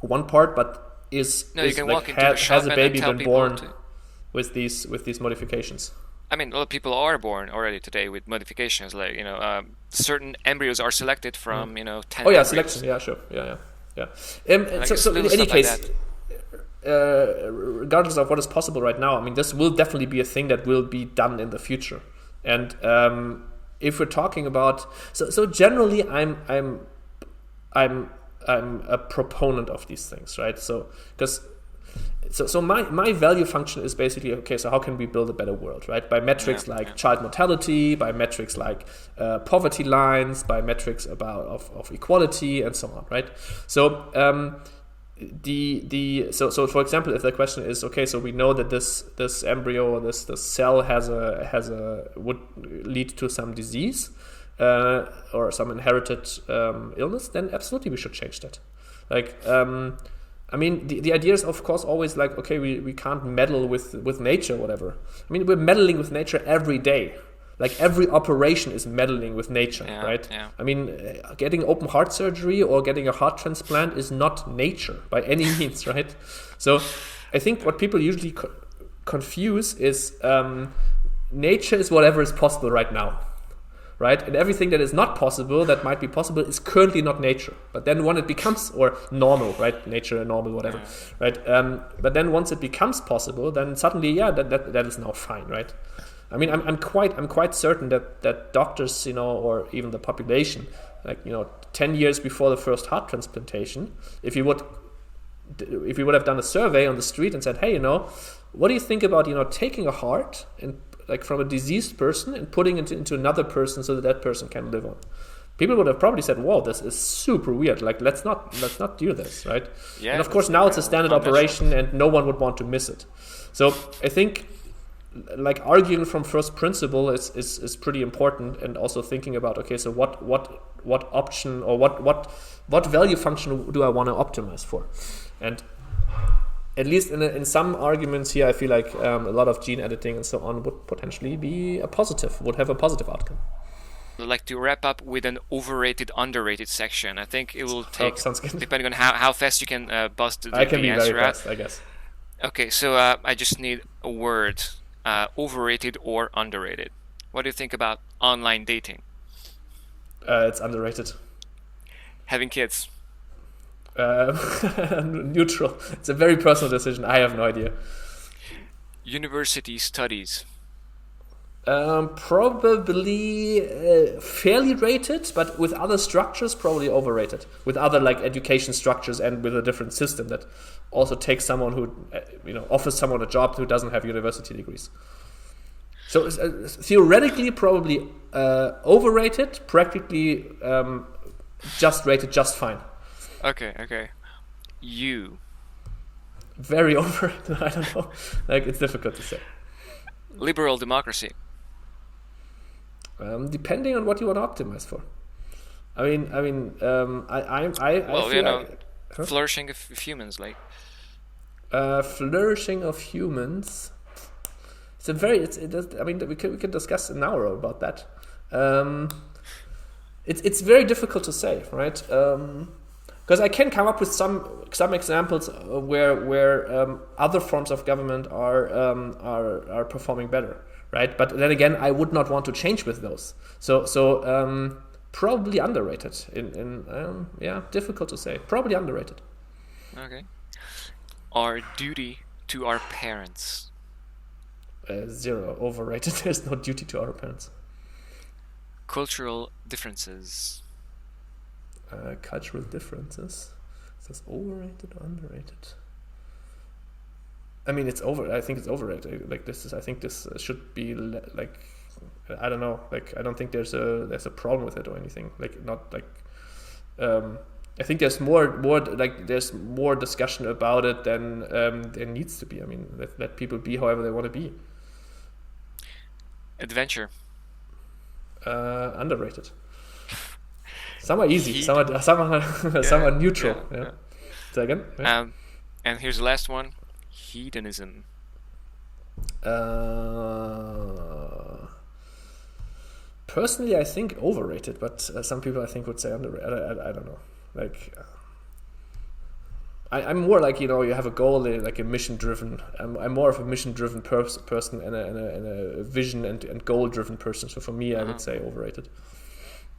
one part, but you can walk into a shop, has a baby been born with these modifications? I mean, a lot of people are born already today with modifications. Like certain embryos are selected from 10. Oh yeah, selection. Yeah, sure. Yeah. So in any case. Regardless of what is possible right now, I mean, this will definitely be a thing that will be done in the future. And if we're talking about, so generally, I'm a proponent of these things, right? So my value function is basically, okay, so how can we build a better world, right? By metrics like child mortality, by metrics like poverty lines, by metrics of equality, and so on, right? So so for example, if the question is, okay, so we know that this embryo or this cell would lead to some disease or some inherited illness, then absolutely we should change that. Like I mean, the idea is of course always like, okay, we can't meddle with nature or whatever. I mean, we're meddling with nature every day. Like every operation is meddling with nature, right? Yeah. I mean, getting open heart surgery or getting a heart transplant is not nature by any means, right? So I think what people usually confuse is nature is whatever is possible right now, right? And everything that is not possible, that might be possible, is currently not nature. But then when it becomes, or normal, right? Nature, normal, whatever, right? But then once it becomes possible, then suddenly, that is now fine, right? I mean, I'm quite certain that doctors, or even the population, 10 years before the first heart transplantation, if we would have done a survey on the street and said, hey, what do you think about taking a heart and like from a diseased person and putting it into another person so that person can live on? People would have probably said, "Whoa, this is super weird. Like, let's not do this, right?" Yeah, and of course, now it's a standard operation, and no one would want to miss it. So I think, like, arguing from first principle is pretty important, and also thinking about, okay, so what option or what value function do I want to optimize for? And at least in some arguments here, I feel like a lot of gene editing and so on would potentially would have a positive outcome. I'd like to wrap up with an overrated, underrated section. I think it will take, depending on how fast you can bust the answer out. I can be very fast, I guess. Okay, so I just need a word. Overrated or underrated? What do you think about online dating? It's underrated. Having kids? Neutral. It's a very personal decision. I have no idea. University studies? Probably fairly rated, but with other structures, probably overrated. With other like education structures and with a different system that also takes someone who, offers someone a job who doesn't have university degrees. So theoretically, probably overrated. Practically, just rated just fine. Okay. You. Very overrated. I don't know. Like, it's difficult to say. liberal democracy? Depending on what you want to optimize for. I Well, feel flourishing of humans, like. Flourishing of humans. We could discuss an hour about that. It's very difficult to say, right? Because I can come up with some examples where other forms of government are performing better, right? But then again, I would not want to change with those. So probably underrated. Difficult to say. Probably underrated. Okay. Our duty to our parents. 0. Overrated. There's no duty to our parents. Cultural differences. Cultural differences. Is this overrated or underrated? I mean, I think it's overrated. Like this should be like, I don't know. Like, I don't think there's a problem with it or anything. Like, not like. I think there's more discussion about it than there needs to be. I mean, let people be however they want to be. Adventure. Underrated. Some are easy. Some are neutral. Yeah. Second. Yeah. And here's the last one. Hedonism. Personally, I think overrated, but some people I think would say underrated. I don't know. Like, I'm more like, you have a goal, like a mission-driven. I'm more of a mission-driven person and a vision and goal-driven person. So for me, I would say overrated.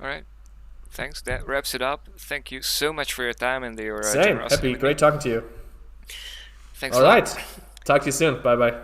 All right. Thanks. That wraps it up. Thank you so much for your time and your Same. generosity. Happy. Great talking to you. Thanks. All right. Talk to you soon. Bye-bye.